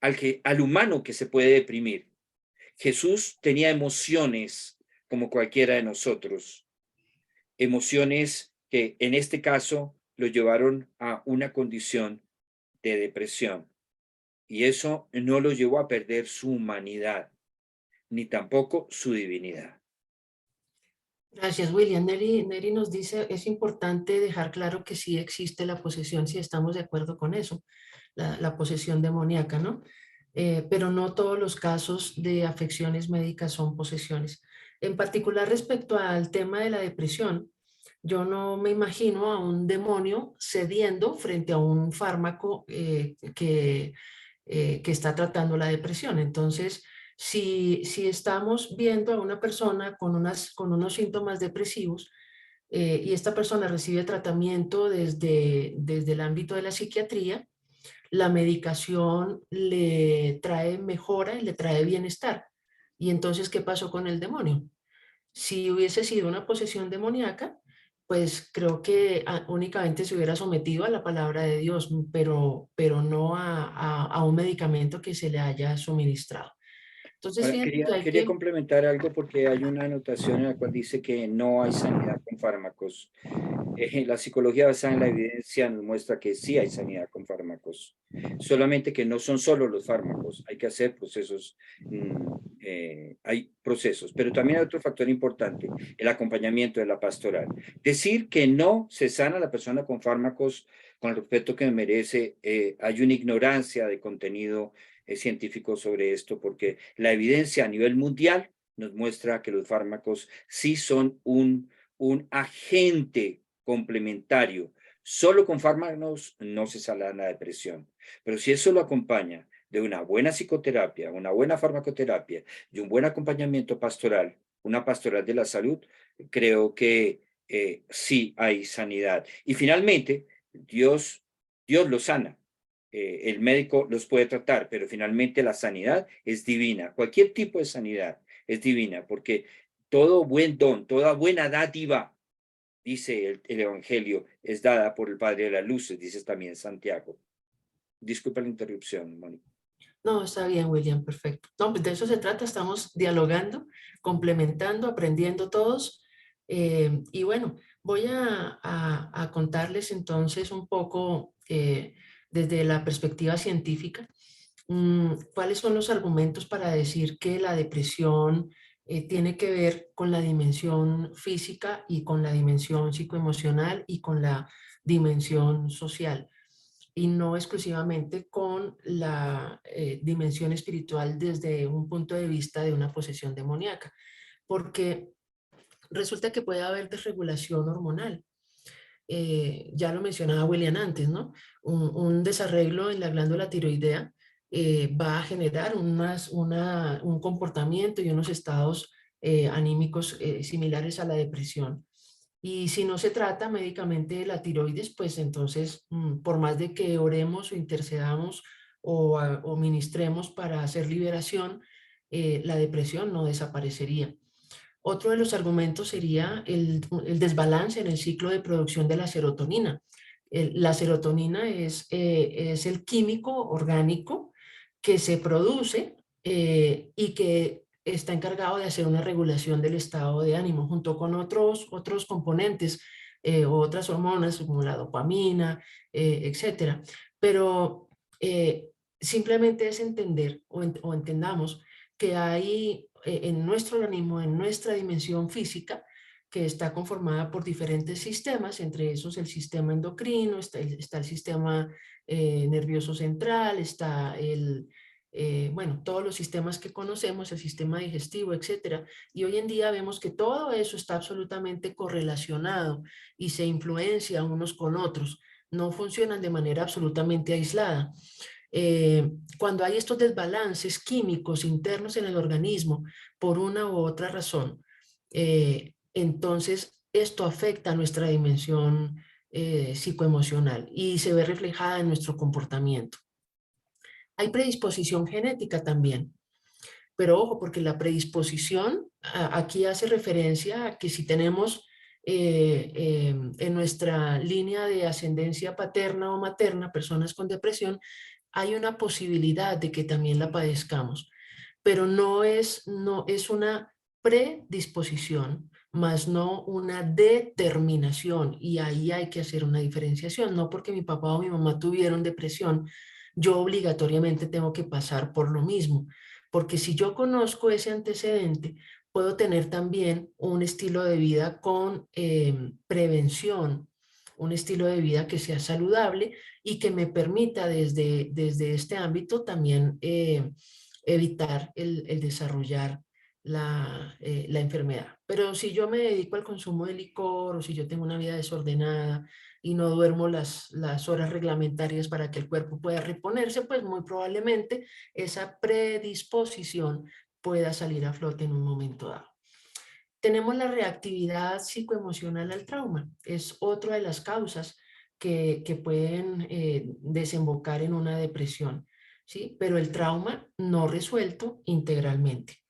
al humano que se puede deprimir. Jesús tenía emociones como cualquiera de nosotros, emociones que en este caso lo llevaron a una condición de depresión. Y eso no lo llevó a perder su humanidad, ni tampoco su divinidad. Gracias, William. Neri nos dice, es importante dejar claro que sí existe la posesión, si estamos de acuerdo con eso, la posesión demoníaca, ¿no? Pero no todos los casos de afecciones médicas son posesiones. En particular respecto al tema de la depresión, yo no me imagino a un demonio cediendo frente a un fármaco que está tratando la depresión. Entonces, si estamos viendo a una persona con unos síntomas depresivos y esta persona recibe tratamiento desde el ámbito de la psiquiatría, la medicación le trae mejora y le trae bienestar. Y entonces, ¿qué pasó con el demonio? Si hubiese sido una posesión demoníaca, pues creo que únicamente se hubiera sometido a la palabra de Dios, pero no a un medicamento que se le haya suministrado. Entonces, Ahora, fíjense que hay quería que... complementar algo porque hay una anotación en la cual dice que no hay sanidad con fármacos. La psicología basada en la evidencia nos muestra que sí hay sanidad con fármacos, solamente que no son solo los fármacos, hay que hacer procesos, hay procesos, pero también hay otro factor importante, el acompañamiento de la pastoral. Decir que no se sana a la persona con fármacos con el respeto que merece, hay una ignorancia de contenido científico sobre esto, porque la evidencia a nivel mundial nos muestra que los fármacos sí son un agente complementario. Solo con fármacos no se sana la depresión, pero si eso lo acompaña de una buena psicoterapia, una buena farmacoterapia y un buen acompañamiento pastoral, una pastoral de la salud, creo que sí hay sanidad. Y finalmente, Dios los sana. El médico los puede tratar, pero finalmente la sanidad es divina. Cualquier tipo de sanidad es divina, porque todo buen don, toda buena dádiva, dice el Evangelio, es dada por el Padre de las Luces, dice también Santiago. Disculpa la interrupción, Mónica. No, está bien, William, perfecto. No, pues de eso se trata, estamos dialogando, complementando, aprendiendo todos. Y bueno, voy a contarles entonces un poco desde la perspectiva científica, cuáles son los argumentos para decir que la depresión tiene que ver con la dimensión física y con la dimensión psicoemocional y con la dimensión social, y no exclusivamente con la dimensión espiritual desde un punto de vista de una posesión demoníaca, porque resulta que puede haber desregulación hormonal. Ya lo mencionaba William antes, ¿no? Un desarreglo en la glándula tiroidea va a generar un comportamiento y unos estados anímicos similares a la depresión. Y si no se trata médicamente de la tiroides, pues entonces, por más de que oremos o intercedamos o ministremos para hacer liberación, la depresión no desaparecería. Otro de los argumentos sería el desbalance en el ciclo de producción de la serotonina. La serotonina es el químico orgánico que se produce y que está encargado de hacer una regulación del estado de ánimo junto con otros componentes o otras hormonas como la dopamina, etcétera. Pero simplemente es entender o entendamos que hay en nuestro organismo, en nuestra dimensión física, que está conformada por diferentes sistemas, entre esos el sistema endocrino, está el sistema nervioso central, está bueno, todos los sistemas que conocemos, el sistema digestivo, etcétera. Y hoy en día vemos que todo eso está absolutamente correlacionado y se influencia unos con otros. No funcionan de manera absolutamente aislada. Cuando hay estos desbalances químicos internos en el organismo por una u otra razón, entonces esto afecta a nuestra dimensión psicoemocional y se ve reflejada en nuestro comportamiento. Hay predisposición genética también, pero ojo, porque la predisposición aquí hace referencia a que si tenemos en nuestra línea de ascendencia paterna o materna personas con depresión, hay una posibilidad de que también la padezcamos, pero no es una predisposición, más no una determinación, y ahí hay que hacer una diferenciación. No porque mi papá o mi mamá tuvieron depresión, yo obligatoriamente tengo que pasar por lo mismo, porque si yo conozco ese antecedente, puedo tener también un estilo de vida con prevención, un estilo de vida que sea saludable y que me permita desde este ámbito también evitar el desarrollar la enfermedad. Pero si yo me dedico al consumo de licor o si yo tengo una vida desordenada y no duermo las horas reglamentarias para que el cuerpo pueda reponerse, pues muy probablemente esa predisposición pueda salir a flote en un momento dado. Tenemos la reactividad psicoemocional al trauma. Es otra de las causas que pueden desembocar en una depresión, ¿sí? Pero el trauma no resuelto integralmente.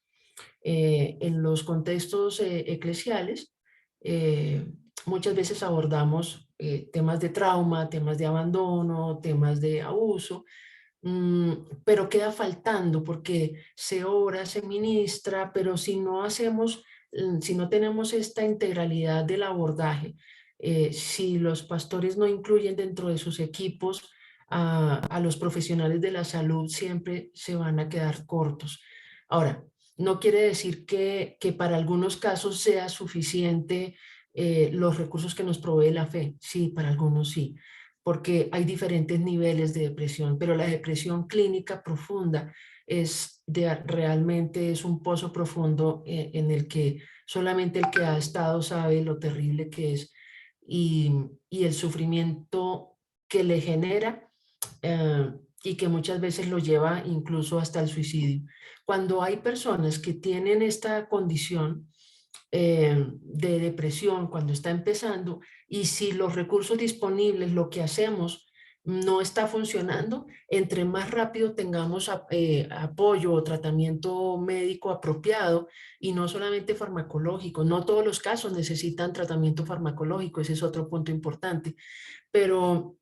En los contextos eclesiales, muchas veces abordamos temas de trauma, temas de abandono, temas de abuso, pero queda faltando porque se ora, se ministra, pero si no hacemos, si no tenemos esta integralidad del abordaje, si los pastores no incluyen dentro de sus equipos a los profesionales de la salud, siempre se van a quedar cortos. Ahora, no quiere decir que para algunos casos sea suficiente los recursos que nos provee la fe. Sí, para algunos sí, porque hay diferentes niveles de depresión, pero la depresión clínica profunda realmente es un pozo profundo en el que solamente el que ha estado sabe lo terrible que es y el sufrimiento que le genera y que muchas veces lo lleva incluso hasta el suicidio. Cuando hay personas que tienen esta condición, de depresión cuando está empezando, y si los recursos disponibles, lo que hacemos, no está funcionando, entre más rápido tengamos apoyo o tratamiento médico apropiado, y no solamente farmacológico, no todos los casos necesitan tratamiento farmacológico, ese es otro punto importante, pero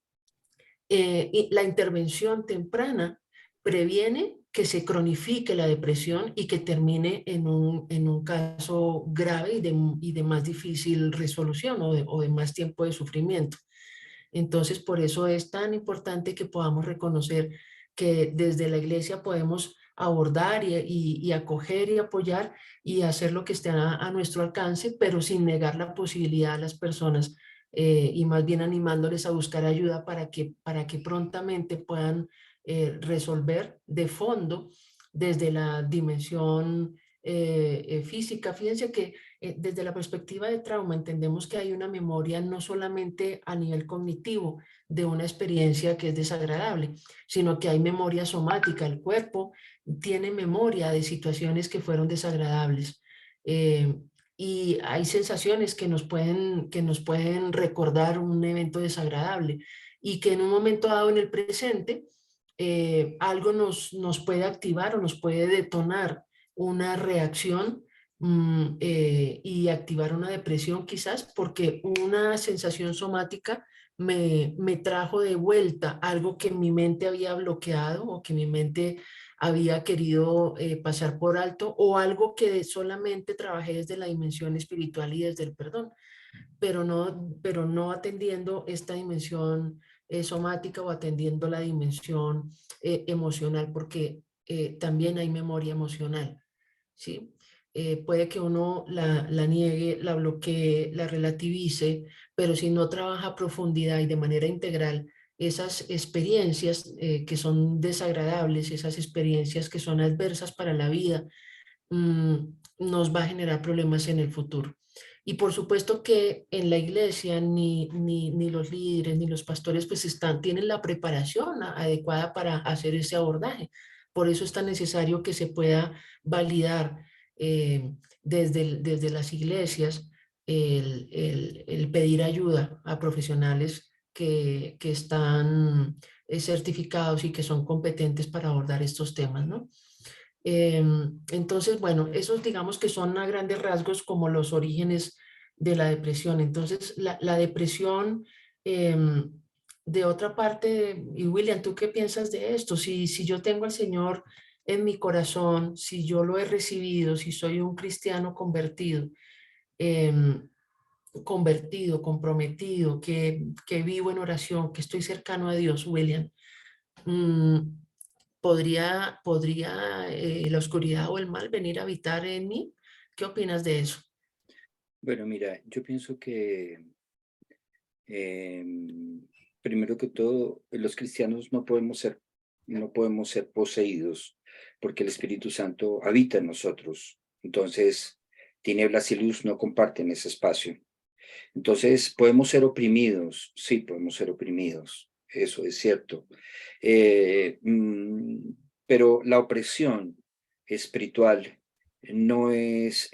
y la intervención temprana previene que se cronifique la depresión y que termine en un caso grave y de más difícil resolución o de más tiempo de sufrimiento. Entonces, por eso es tan importante que podamos reconocer que desde la iglesia podemos abordar y acoger y apoyar y hacer lo que esté a nuestro alcance, pero sin negar la posibilidad a las personas, y más bien animándoles a buscar ayuda para que prontamente puedan resolver de fondo desde la dimensión física. Fíjense que desde la perspectiva de trauma entendemos que hay una memoria no solamente a nivel cognitivo de una experiencia que es desagradable, sino que hay memoria somática. El cuerpo tiene memoria de situaciones que fueron desagradables. Y hay sensaciones que nos pueden recordar un evento desagradable y que en un momento dado en el presente algo nos puede activar o nos puede detonar una reacción y activar una depresión quizás porque una sensación somática me trajo de vuelta algo que mi mente había bloqueado o que mi mente había querido pasar por alto, o algo que solamente trabajé desde la dimensión espiritual y desde el perdón, pero no atendiendo esta dimensión somática o atendiendo la dimensión emocional, porque también hay memoria emocional, ¿sí? Puede que uno la niegue, la bloquee, la relativice, pero si no trabaja a profundidad y de manera integral esas experiencias que son desagradables, esas experiencias que son adversas para la vida, mm, nos va a generar problemas en el futuro. Y por supuesto que en la iglesia ni los líderes ni los pastores pues tienen la preparación adecuada para hacer ese abordaje. Por eso es tan necesario que se pueda validar desde las iglesias el pedir ayuda a profesionales que están certificados y que son competentes para abordar estos temas, ¿no? Entonces, bueno, esos digamos que son a grandes rasgos como los orígenes de la depresión. Entonces, la depresión, de otra parte, y William, ¿tú qué piensas de esto? Si yo tengo al Señor en mi corazón, si yo lo he recibido, si soy un cristiano convertido, em, comprometido, que vivo en oración, que estoy cercano a Dios, William, mm, ¿podría la oscuridad o el mal venir a habitar en mí? ¿Qué opinas de eso? Bueno, mira, yo pienso que primero que todo, los cristianos no podemos ser poseídos porque el Espíritu Santo habita en nosotros. Entonces, tinieblas y luz no comparten ese espacio. Entonces, podemos ser oprimidos, sí, podemos ser oprimidos, eso es cierto. Pero la opresión espiritual no es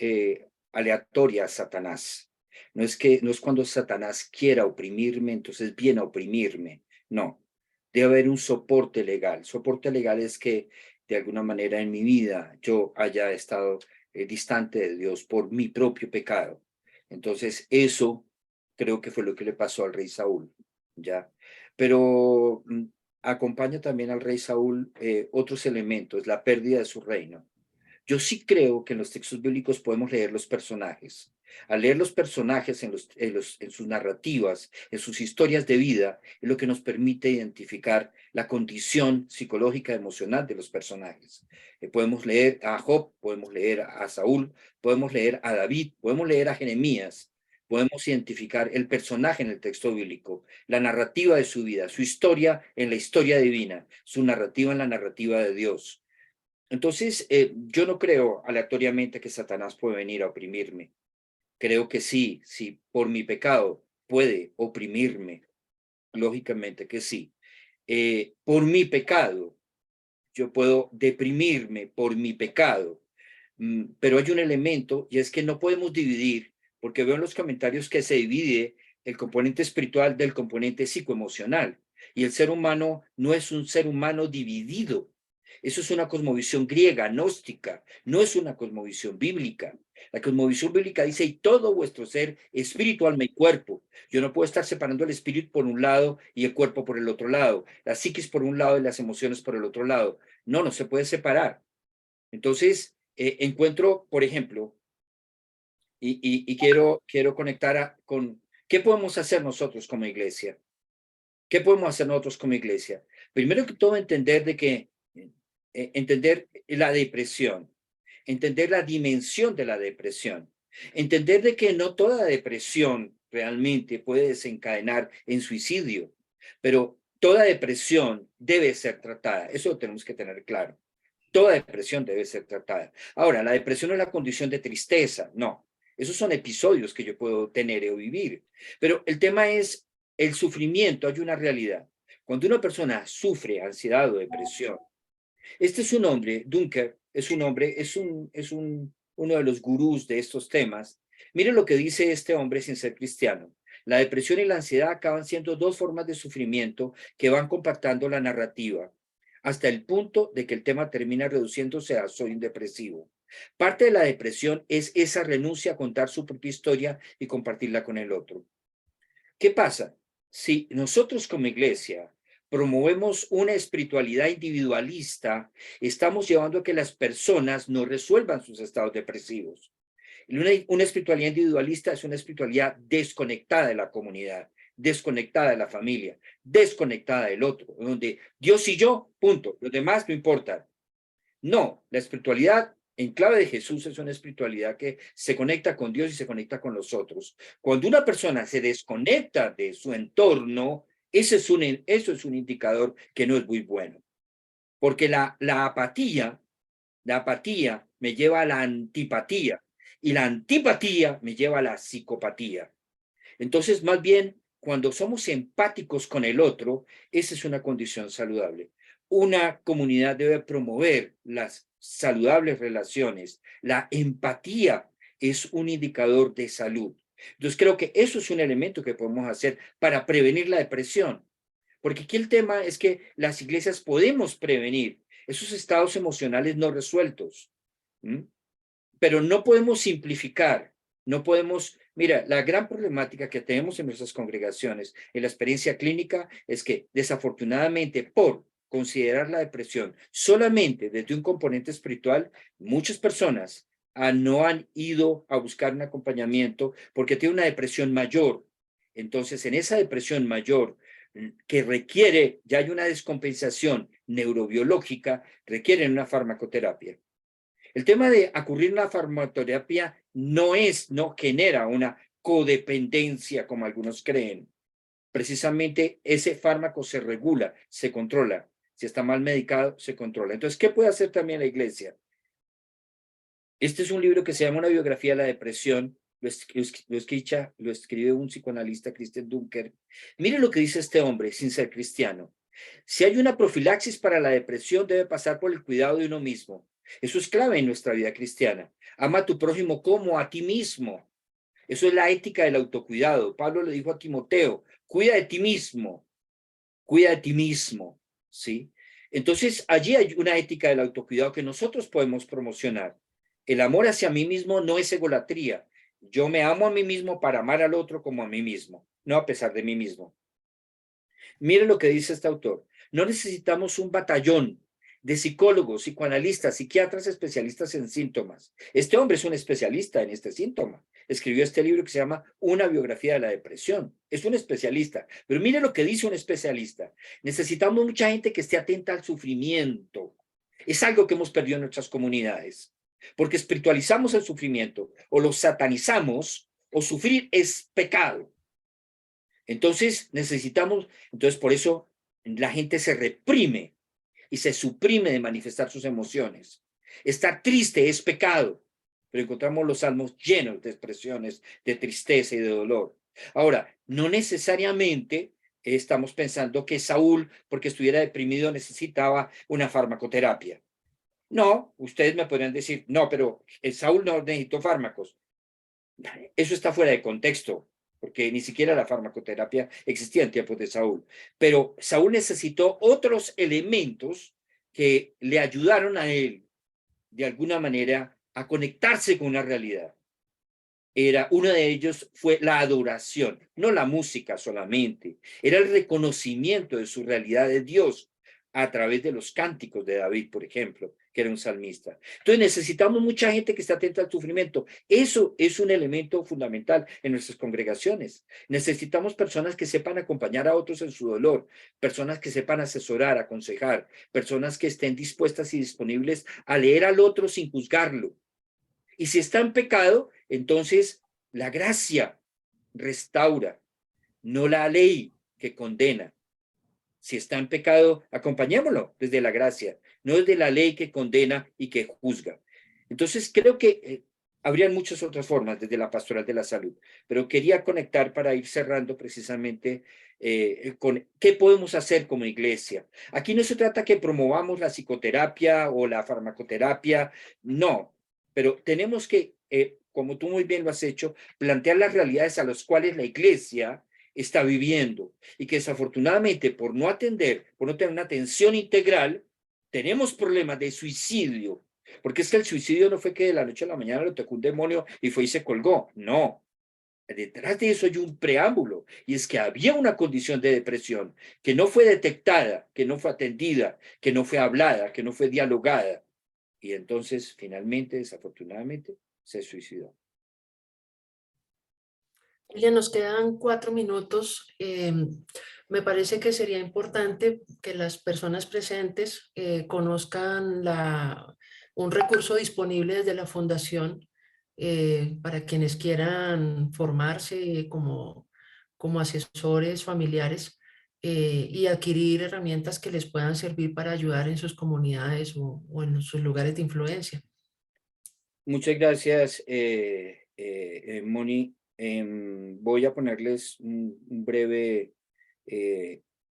aleatoria a Satanás. No es cuando Satanás quiera oprimirme, entonces viene a oprimirme. No, debe haber un soporte legal. Soporte legal es que de alguna manera en mi vida yo haya estado distante de Dios por mi propio pecado. Entonces eso creo que fue lo que le pasó al rey Saúl, ¿ya? Pero acompaña también al rey Saúl otros elementos, la pérdida de su reino. Yo sí creo que en los textos bíblicos podemos leer los personajes. Al leer los personajes en sus narrativas, en sus historias de vida, es lo que nos permite identificar la condición psicológica, emocional de los personajes. Podemos leer a Job, podemos leer a Saúl, podemos leer a David, podemos leer a Jeremías, podemos identificar el personaje en el texto bíblico, la narrativa de su vida, su historia en la historia divina, su narrativa en la narrativa de Dios. Entonces, yo no creo aleatoriamente que Satanás puede venir a oprimirme. Creo que sí, por mi pecado puede oprimirme, lógicamente que sí. Por mi pecado, yo puedo deprimirme por mi pecado. Pero hay un elemento y es que no podemos dividir, porque veo en los comentarios que se divide el componente espiritual del componente psicoemocional. Y el ser humano no es un ser humano dividido. Eso es una cosmovisión griega, gnóstica, no es una cosmovisión bíblica. La cosmovisión bíblica dice, y todo vuestro ser, espíritu, alma y cuerpo. Yo no puedo estar separando el espíritu por un lado y el cuerpo por el otro lado, la psiquis por un lado y las emociones por el otro lado. No, no se puede separar. Entonces, encuentro, por ejemplo, y quiero conectar con, ¿qué podemos hacer nosotros como iglesia? ¿Qué podemos hacer nosotros como iglesia? Primero que todo, entender entender la depresión, entender la dimensión de la depresión, entender de que no toda depresión realmente puede desencadenar en suicidio, pero toda depresión debe ser tratada. Eso lo tenemos que tener claro. Toda depresión debe ser tratada. Ahora, la depresión no es la condición de tristeza, no. Esos son episodios que yo puedo tener o vivir. Pero el tema es el sufrimiento. Hay una realidad. Cuando una persona sufre ansiedad o depresión, este es un hombre, Dunker, uno de los gurús de estos temas. Miren lo que dice este hombre sin ser cristiano. La depresión y la ansiedad acaban siendo dos formas de sufrimiento que van compactando la narrativa, hasta el punto de que el tema termina reduciéndose a soy un depresivo. Parte de la depresión es esa renuncia a contar su propia historia y compartirla con el otro. ¿Qué pasa? Si nosotros como iglesia promovemos una espiritualidad individualista, estamos llevando a que las personas no resuelvan sus estados depresivos. Una espiritualidad individualista es una espiritualidad desconectada de la comunidad, desconectada de la familia, desconectada del otro, donde Dios y yo, punto, los demás no importan. No, la espiritualidad en clave de Jesús es una espiritualidad que se conecta con Dios y se conecta con los otros. Cuando una persona se desconecta de su entorno, eso es un indicador que no es muy bueno. Porque la apatía me lleva a la antipatía y la antipatía me lleva a la psicopatía. Entonces, más bien, cuando somos empáticos con el otro, esa es una condición saludable. Una comunidad debe promover las saludables relaciones. La empatía es un indicador de salud. Entonces, creo que eso es un elemento que podemos hacer para prevenir la depresión. Porque aquí el tema es que las iglesias podemos prevenir esos estados emocionales no resueltos. Pero no podemos simplificar, no podemos. Mira, la gran problemática que tenemos en nuestras congregaciones, en la experiencia clínica, es que desafortunadamente por considerar la depresión solamente desde un componente espiritual, muchas personas no han ido a buscar un acompañamiento porque tienen una depresión mayor. Entonces, en esa depresión mayor que requiere, ya hay una descompensación neurobiológica, requieren una farmacoterapia. El tema de acudir a la farmacoterapia no genera una codependencia como algunos creen. Precisamente ese fármaco se regula, se controla. Si está mal medicado, se controla. Entonces, ¿qué puede hacer también la iglesia? Este es un libro que se llama Una biografía de la depresión. Lo escribe un psicoanalista, Christian Dunker. Mire lo que dice este hombre, sin ser cristiano. Si hay una profilaxis para la depresión, debe pasar por el cuidado de uno mismo. Eso es clave en nuestra vida cristiana. Ama a tu prójimo como a ti mismo. Eso es la ética del autocuidado. Pablo le dijo a Timoteo, cuida de ti mismo, ¿sí? Entonces, allí hay una ética del autocuidado que nosotros podemos promocionar. El amor hacia mí mismo no es egolatría. Yo me amo a mí mismo para amar al otro como a mí mismo, no a pesar de mí mismo. Mire lo que dice este autor. No necesitamos un batallón de psicólogos, psicoanalistas, psiquiatras especialistas en síntomas. Este hombre es un especialista en este síntoma. Escribió este libro que se llama Una biografía de la depresión. Es un especialista. Pero mire lo que dice un especialista. Necesitamos mucha gente que esté atenta al sufrimiento. Es algo que hemos perdido en nuestras comunidades. Porque espiritualizamos el sufrimiento o lo satanizamos o sufrir es pecado. Entonces por eso la gente se reprime y se suprime de manifestar sus emociones. Estar triste es pecado, pero encontramos los salmos llenos de expresiones de tristeza y de dolor. Ahora, no necesariamente estamos pensando que Saúl, porque estuviera deprimido, necesitaba una farmacoterapia. No, ustedes me podrían decir, no, pero Saúl no necesitó fármacos. Eso está fuera de contexto, porque ni siquiera la farmacoterapia existía en tiempos de Saúl. Pero Saúl necesitó otros elementos que le ayudaron a él, de alguna manera, a conectarse con una realidad. Uno de ellos fue la adoración, no la música solamente, era el reconocimiento de su realidad de Dios a través de los cánticos de David, por ejemplo, que era un salmista. Entonces necesitamos mucha gente que esté atenta al sufrimiento. Eso es un elemento fundamental en nuestras congregaciones. Necesitamos personas que sepan acompañar a otros en su dolor, personas que sepan asesorar, aconsejar, personas que estén dispuestas y disponibles a leer al otro sin juzgarlo. Y si está en pecado, entonces la gracia restaura, no la ley que condena. Si está en pecado, acompañémoslo desde la gracia, no desde la ley que condena y que juzga. Entonces creo que habrían muchas otras formas desde la pastoral de la salud, pero quería conectar para ir cerrando precisamente con qué podemos hacer como iglesia. Aquí no se trata que promovamos la psicoterapia o la farmacoterapia, no, pero tenemos que, como tú muy bien lo has hecho, plantear las realidades a las cuales la iglesia está viviendo y que desafortunadamente por no atender, por no tener una atención integral, tenemos problemas de suicidio, porque es que el suicidio no fue que de la noche a la mañana lo tocó un demonio y fue y se colgó, no. Detrás de eso hay un preámbulo, y es que había una condición de depresión que no fue detectada, que no fue atendida, que no fue hablada, que no fue dialogada, y entonces finalmente, desafortunadamente, se suicidó. Ya nos quedan 4 minutos. Me parece que sería importante que las personas presentes conozcan un recurso disponible desde la Fundación para quienes quieran formarse como asesores familiares y adquirir herramientas que les puedan servir para ayudar en sus comunidades o en sus lugares de influencia. Muchas gracias, Moni. Voy a ponerles un breve...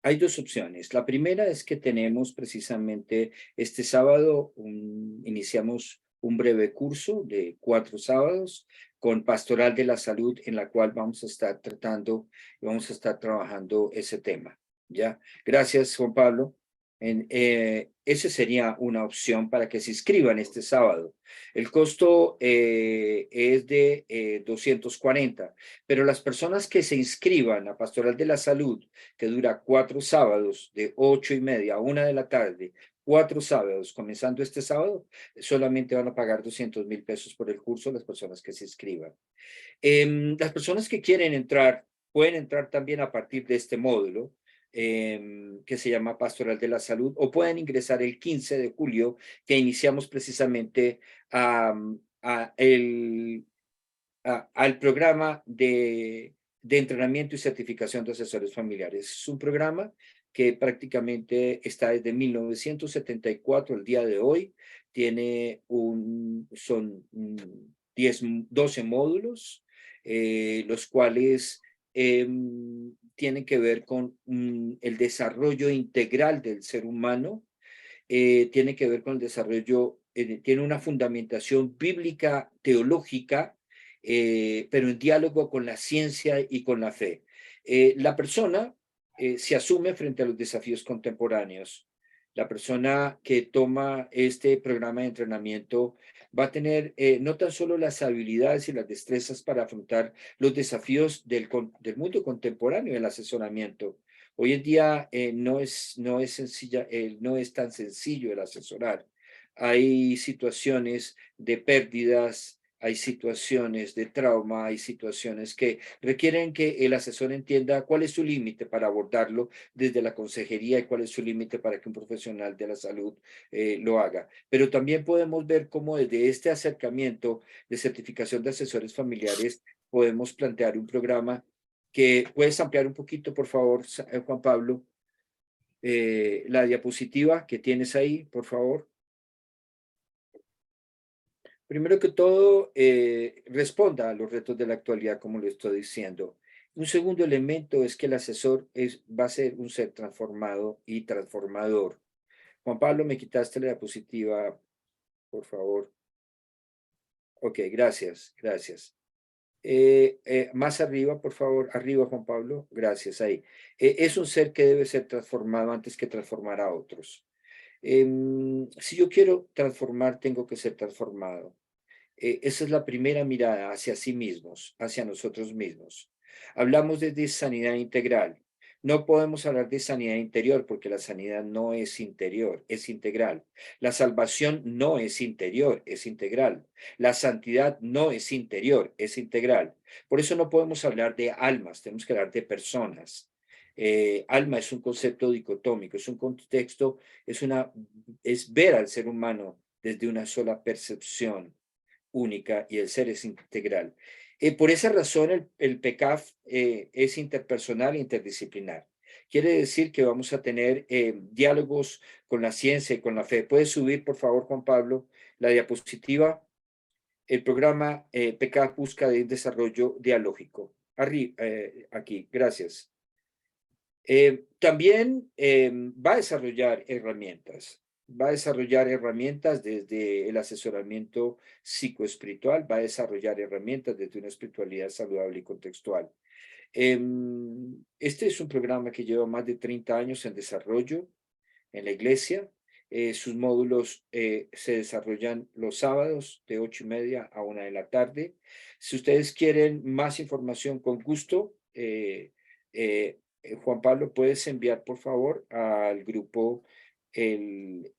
hay dos opciones. La primera es que tenemos precisamente este sábado, iniciamos un breve curso de 4 sábados con Pastoral de la Salud, en la cual vamos a estar tratando, vamos a estar trabajando ese tema. ¿Ya? Gracias, Juan Pablo. Esa sería una opción para que se inscriban este sábado. El costo es de 240, pero las personas que se inscriban a Pastoral de la Salud, que dura 4 sábados de 8:30 a 1 de la tarde, 4 sábados, comenzando este sábado, solamente van a pagar 200,000 pesos por el curso las personas que se inscriban. Las personas que quieren entrar, pueden entrar también a partir de este módulo, que se llama Pastoral de la Salud, o pueden ingresar el 15 de julio, que iniciamos precisamente al programa de entrenamiento y certificación de asesores familiares. Es un programa que prácticamente está desde 1974 al día de hoy. Son 12 módulos, los cuales tienen que ver con el desarrollo integral del ser humano, tiene que ver con el desarrollo, tiene una fundamentación bíblica, teológica, pero en diálogo con la ciencia y con la fe. La persona se asume frente a los desafíos contemporáneos. La persona que toma este programa de entrenamiento va a tener no tan solo las habilidades y las destrezas para afrontar los desafíos del mundo contemporáneo del asesoramiento. Hoy en día no es tan sencillo el asesorar. Hay situaciones de pérdidas, hay situaciones de trauma, hay situaciones que requieren que el asesor entienda cuál es su límite para abordarlo desde la consejería y cuál es su límite para que un profesional de la salud lo haga. Pero también podemos ver cómo desde este acercamiento de certificación de asesores familiares podemos plantear un programa que puedes ampliar un poquito, por favor, Juan Pablo, la diapositiva que tienes ahí, por favor. Primero que todo, responda a los retos de la actualidad, como lo estoy diciendo. Un segundo elemento es que el asesor va a ser un ser transformado y transformador. Juan Pablo, me quitaste la diapositiva. por favor. Ok, gracias, gracias. Más arriba, por favor. Arriba, Juan Pablo. Gracias, ahí. Es un ser que debe ser transformado antes que transformar a otros. Si yo quiero transformar, tengo que ser transformado. Esa es la primera mirada hacia sí mismos, hacia nosotros mismos. Hablamos de sanidad integral. No podemos hablar de sanidad interior porque la sanidad no es interior, es integral. La salvación no es interior, es integral. La santidad no es interior, es integral. Por eso no podemos hablar de almas, tenemos que hablar de personas. Alma es un concepto dicotómico, es un contexto, es ver al ser humano desde una sola percepción única y el ser es integral. Por esa razón el PECAF es interpersonal e interdisciplinar. Quiere decir que vamos a tener diálogos con la ciencia y con la fe. ¿Puedes subir, por favor, Juan Pablo, la diapositiva? El programa PECAF busca de desarrollo dialógico. Aquí, gracias. También va a desarrollar herramientas. Va a desarrollar herramientas desde el asesoramiento psicoespiritual, va a desarrollar herramientas desde una espiritualidad saludable y contextual. Este es un programa que lleva más de 30 años en desarrollo en la iglesia. Sus módulos se desarrollan los sábados de 8:30 a 1 de la tarde. Si ustedes quieren más información, con gusto, Juan Pablo, ¿puedes enviar, por favor, al grupo el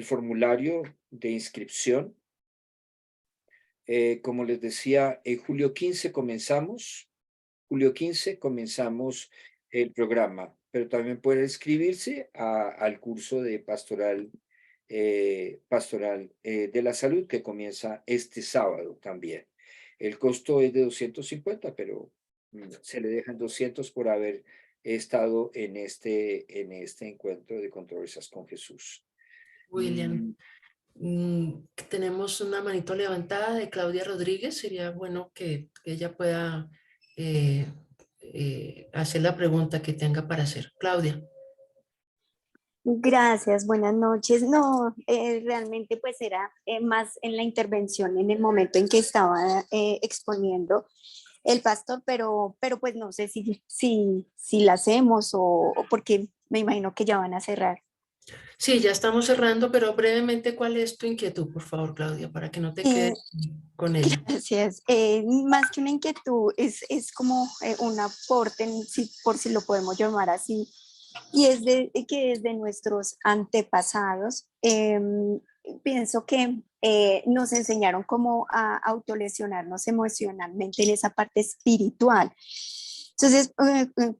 formulario de inscripción? Como les decía, en julio 15 comenzamos el programa, pero también pueden inscribirse al curso de pastoral de la salud que comienza este sábado también. El costo es de 250, pero se le dejan 200 por haber estado en este encuentro de controversias con Jesús. William, tenemos una manito levantada de Claudia Rodríguez. Sería bueno que ella pueda hacer la pregunta que tenga para hacer. Claudia. Gracias, buenas noches. No, realmente pues era más en la intervención en el momento en que estaba exponiendo el pastor, pero pues no sé si la hacemos o porque me imagino que ya van a cerrar. Sí, ya estamos cerrando, pero brevemente, ¿cuál es tu inquietud, por favor, Claudia, para que no te quedes con ella? Gracias. Más que una inquietud, es como un aporte, por si lo podemos llamar así, y es que desde nuestros antepasados, pienso que nos enseñaron cómo a autolesionarnos emocionalmente en esa parte espiritual. Entonces,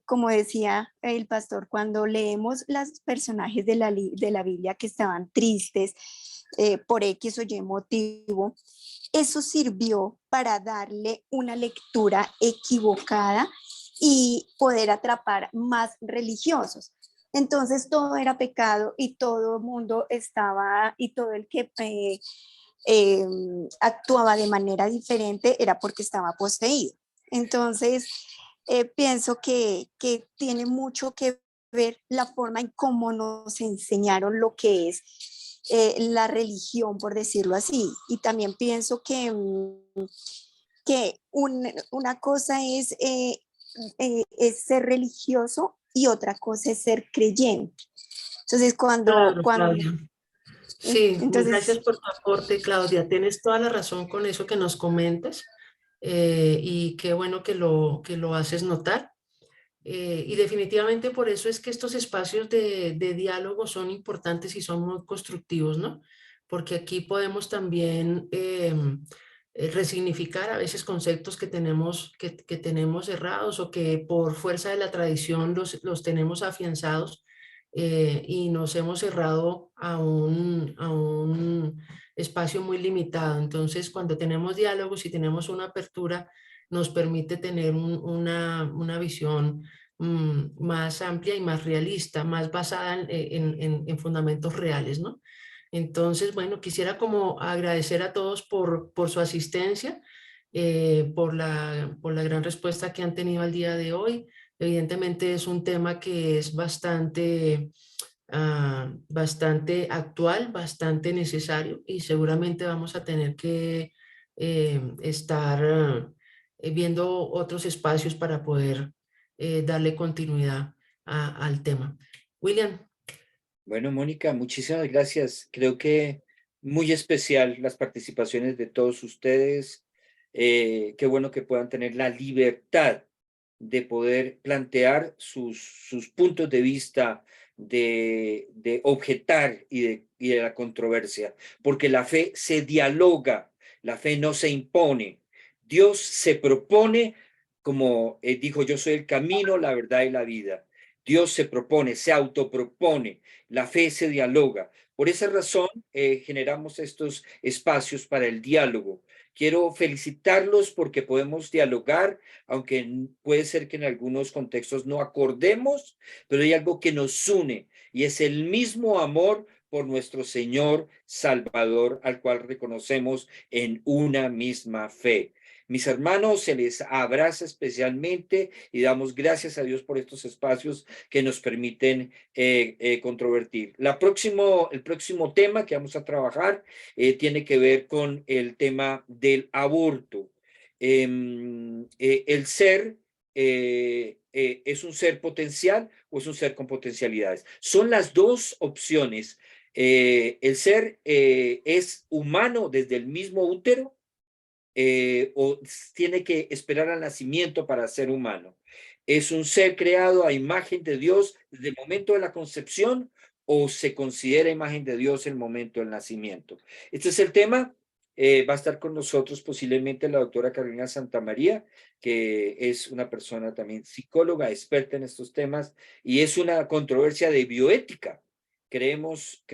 como decía el pastor, cuando leemos los personajes de la Biblia que estaban tristes por X o Y motivo, eso sirvió para darle una lectura equivocada y poder atrapar más religiosos. Entonces todo era pecado y todo el mundo estaba, y todo el que actuaba de manera diferente era porque estaba poseído. Entonces pienso que tiene mucho que ver la forma en cómo nos enseñaron lo que es la religión, por decirlo así. Y también pienso que una cosa es ser religioso y otra cosa es ser creyente. Entonces, Claro, Claudia. Sí, entonces, gracias por tu aporte, Claudia. Tienes toda la razón con eso que nos comentas y qué bueno que lo haces notar. Y definitivamente por eso es que estos espacios de diálogo son importantes y son muy constructivos, ¿no? Porque aquí podemos también resignificar a veces conceptos que tenemos errados o que por fuerza de la tradición los tenemos afianzados y nos hemos cerrado a un espacio muy limitado. Entonces, cuando tenemos diálogos y tenemos una apertura, nos permite tener una visión más amplia y más realista, más basada en fundamentos reales, ¿no? Entonces, bueno, quisiera como agradecer a todos por su asistencia, por la gran respuesta que han tenido al día de hoy. Evidentemente es un tema que es bastante bastante actual, bastante necesario y seguramente vamos a tener que estar viendo otros espacios para poder darle continuidad al tema. William. Bueno, Mónica, muchísimas gracias. Creo que muy especial las participaciones de todos ustedes. Qué bueno que puedan tener la libertad de poder plantear sus puntos de vista, de objetar y de la controversia, porque la fe se dialoga, la fe no se impone. Dios se propone, como dijo, yo soy el camino, la verdad y la vida. Dios se propone, se autopropone, la fe se dialoga. Por esa razón, generamos estos espacios para el diálogo. Quiero felicitarlos porque podemos dialogar, aunque puede ser que en algunos contextos no acordemos, pero hay algo que nos une y es el mismo amor por nuestro Señor Salvador, al cual reconocemos en una misma fe. Mis hermanos, se les abraza especialmente y damos gracias a Dios por estos espacios que nos permiten controvertir. El próximo tema que vamos a trabajar tiene que ver con el tema del aborto. El ser es un ser potencial o es un ser con potencialidades. Son las dos opciones. El ser es humano desde el mismo útero o tiene que esperar al nacimiento para ser humano. ¿Es un ser creado a imagen de Dios desde el momento de la concepción o se considera imagen de Dios el momento del nacimiento? Este es el tema. Va a estar con nosotros posiblemente la doctora Carolina Santamaría, que es una persona también psicóloga, experta en estos temas, y es una controversia de bioética. Creemos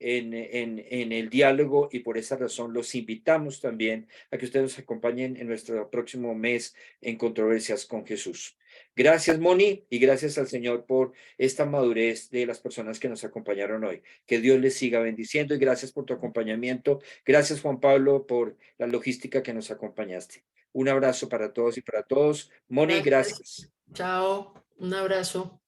en el diálogo y por esa razón los invitamos también a que ustedes nos acompañen en nuestro próximo mes en Controversias con Jesús. Gracias, Moni, y gracias al Señor por esta madurez de las personas que nos acompañaron hoy. Que Dios les siga bendiciendo y gracias por tu acompañamiento. Gracias, Juan Pablo, por la logística que nos acompañaste. Un abrazo para todos y para todos. Moni, gracias. Chao, un abrazo.